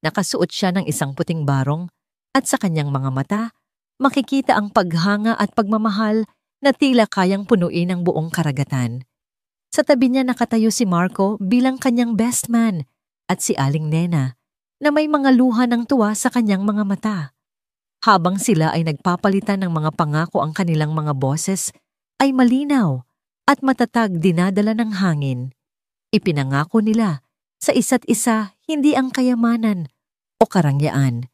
Nakasuot siya ng isang puting barong at sa kanyang mga mata, makikita ang paghanga at pagmamahal na tila kayang punuin ang buong karagatan. Sa tabi niya nakatayo si Marco bilang kanyang best man at si Aling Nena na may mga luha ng tuwa sa kanyang mga mata. Habang sila ay nagpapalitan ng mga pangako ang kanilang mga boses, ay malinaw at matatag dinadala ng hangin. Ipinangako nila sa isa't isa hindi ang kayamanan o karangyaan,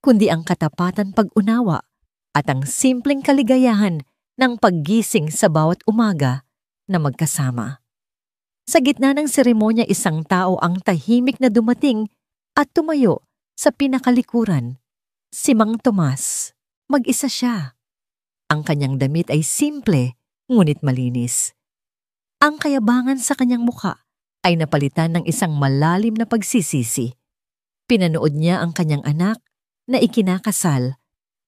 kundi ang katapatan pag-unawa at ang simpleng kaligayahan ng paggising sa bawat umaga na magkasama. Sa gitna ng seremonya, isang tao ang tahimik na dumating at tumayo sa pinakalikuran. Si Mang Tomas. Mag-isa siya. Ang kanyang damit ay simple, ngunit malinis. Ang kayabangan sa kanyang mukha ay napalitan ng isang malalim na pagsisisi. Pinanood niya ang kanyang anak na ikinakasal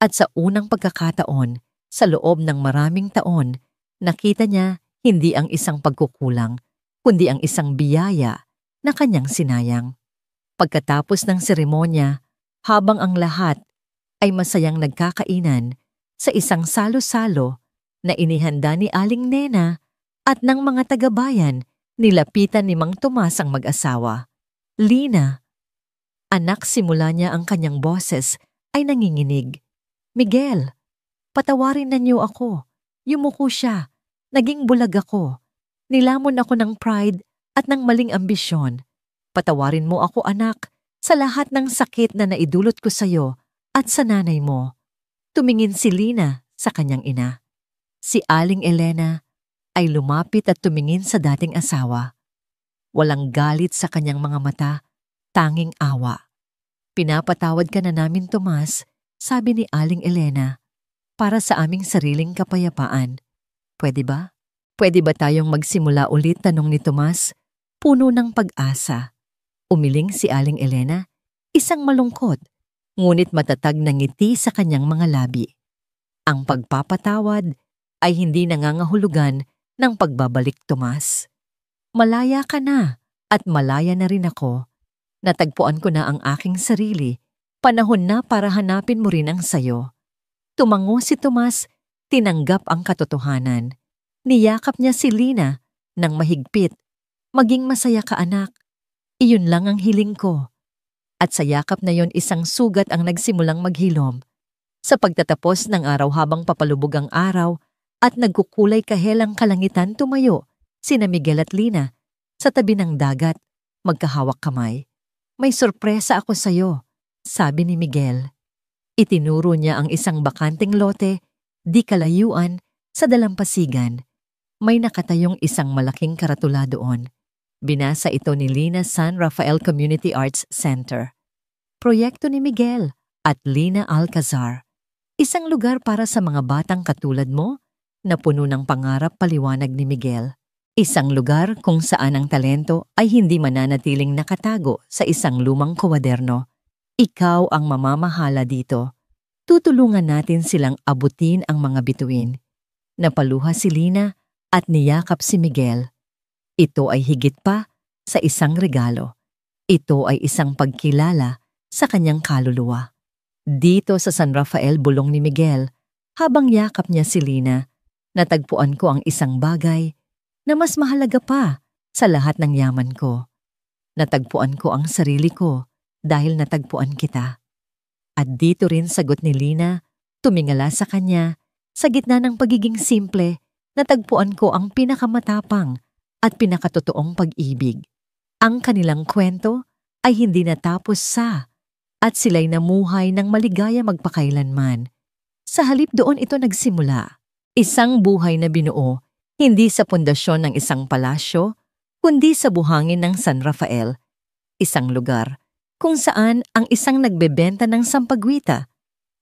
at sa unang pagkakataon, sa loob ng maraming taon, nakita niya hindi ang isang pagkukulang, kundi ang isang biyaya na kanyang sinayang. Pagkatapos ng seremonya, habang ang lahat ay masayang nagkakainan sa isang salo-salo na inihanda ni Aling Nena at ng mga taga-bayan, nilapitan ni Mang Tomas ang mag-asawa. Lina. Anak, simula niya ang kanyang boses ay nanginginig. Miguel, patawarin na niyo ako. Yumuko siya. Naging bulag ako. Nilamon ako ng pride at ng maling ambisyon. Patawarin mo ako, anak, sa lahat ng sakit na naidulot ko sa iyo at sa nanay mo. Tumingin si Lina sa kanyang ina. Si Aling Elena ay lumapit at tumingin sa dating asawa. Walang galit sa kanyang mga mata, tanging awa. Pinapatawad ka na namin, Tomas, sabi ni Aling Elena, para sa aming sariling kapayapaan. Pwede ba? Pwede ba tayong magsimula ulit, tanong ni Tomas, puno ng pag-asa. Umiling si Aling Elena, isang malungkot, ngunit matatag na ngiti sa kanyang mga labi. Ang pagpapatawad ay hindi nangangahulugan ng pagbabalik, Tomas. Malaya ka na at malaya na rin ako. Natagpuan ko na ang aking sarili. Panahon na para hanapin mo rin ang sayo. Tumango si Tomas, tinanggap ang katotohanan. Niyakap niya si Lina ng mahigpit. Maging masaya ka, anak. Iyon lang ang hiling ko. At sa yakap na yon, isang sugat ang nagsimulang maghilom. Sa pagtatapos ng araw habang papalubog ang araw at nagkukulay kahelang kalangitan, tumayo sina Miguel at Lina sa tabi ng dagat, magkahawak kamay. May sorpresa ako sa'yo, sabi ni Miguel. Itinuro niya ang isang bakanting lote, di kalayuan Sa dalampasigan, may nakatayong isang malaking karatula doon. Binasa ito ni Lina San Rafael Community Arts Center. Proyekto ni Miguel at Lina Alcazar. Isang lugar para sa mga batang katulad mo na puno ng pangarap, paliwanag ni Miguel. Isang lugar kung saan ang talento ay hindi mananatiling nakatago sa isang lumang kwaderno. Ikaw ang mamamahala dito. Tutulungan natin silang abutin ang mga bituin. Napaluha si Lina at niyakap si Miguel. Ito ay higit pa sa isang regalo. Ito ay isang pagkilala sa kanyang kaluluwa. Dito sa San Rafael, bulong ni Miguel, habang yakap niya si Lina, natagpuan ko ang isang bagay na mas mahalaga pa sa lahat ng yaman ko. Natagpuan ko ang sarili ko dahil natagpuan kita. At dito rin sagot ni Lina, tumingala sa kanya, sa gitna ng pagiging simple, natagpuan ko ang pinakamatapang at pinakatotoong pag-ibig. Ang kanilang kwento ay hindi natapos at sila'y namuhay ng maligaya magpakailanman. Sa halip doon ito nagsimula, isang buhay na binuo, hindi sa pundasyon ng isang palasyo, kundi sa buhangin ng San Rafael, isang lugar kung saan ang isang nagbebenta ng sampagwita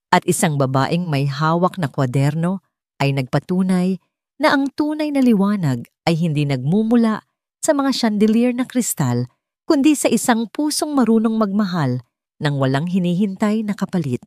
at isang babaeng may hawak na kwaderno ay nagpatunay na ang tunay na liwanag ay hindi nagmumula sa mga chandelier na kristal, kundi sa isang pusong marunong magmahal nang walang hinihintay na kapalit.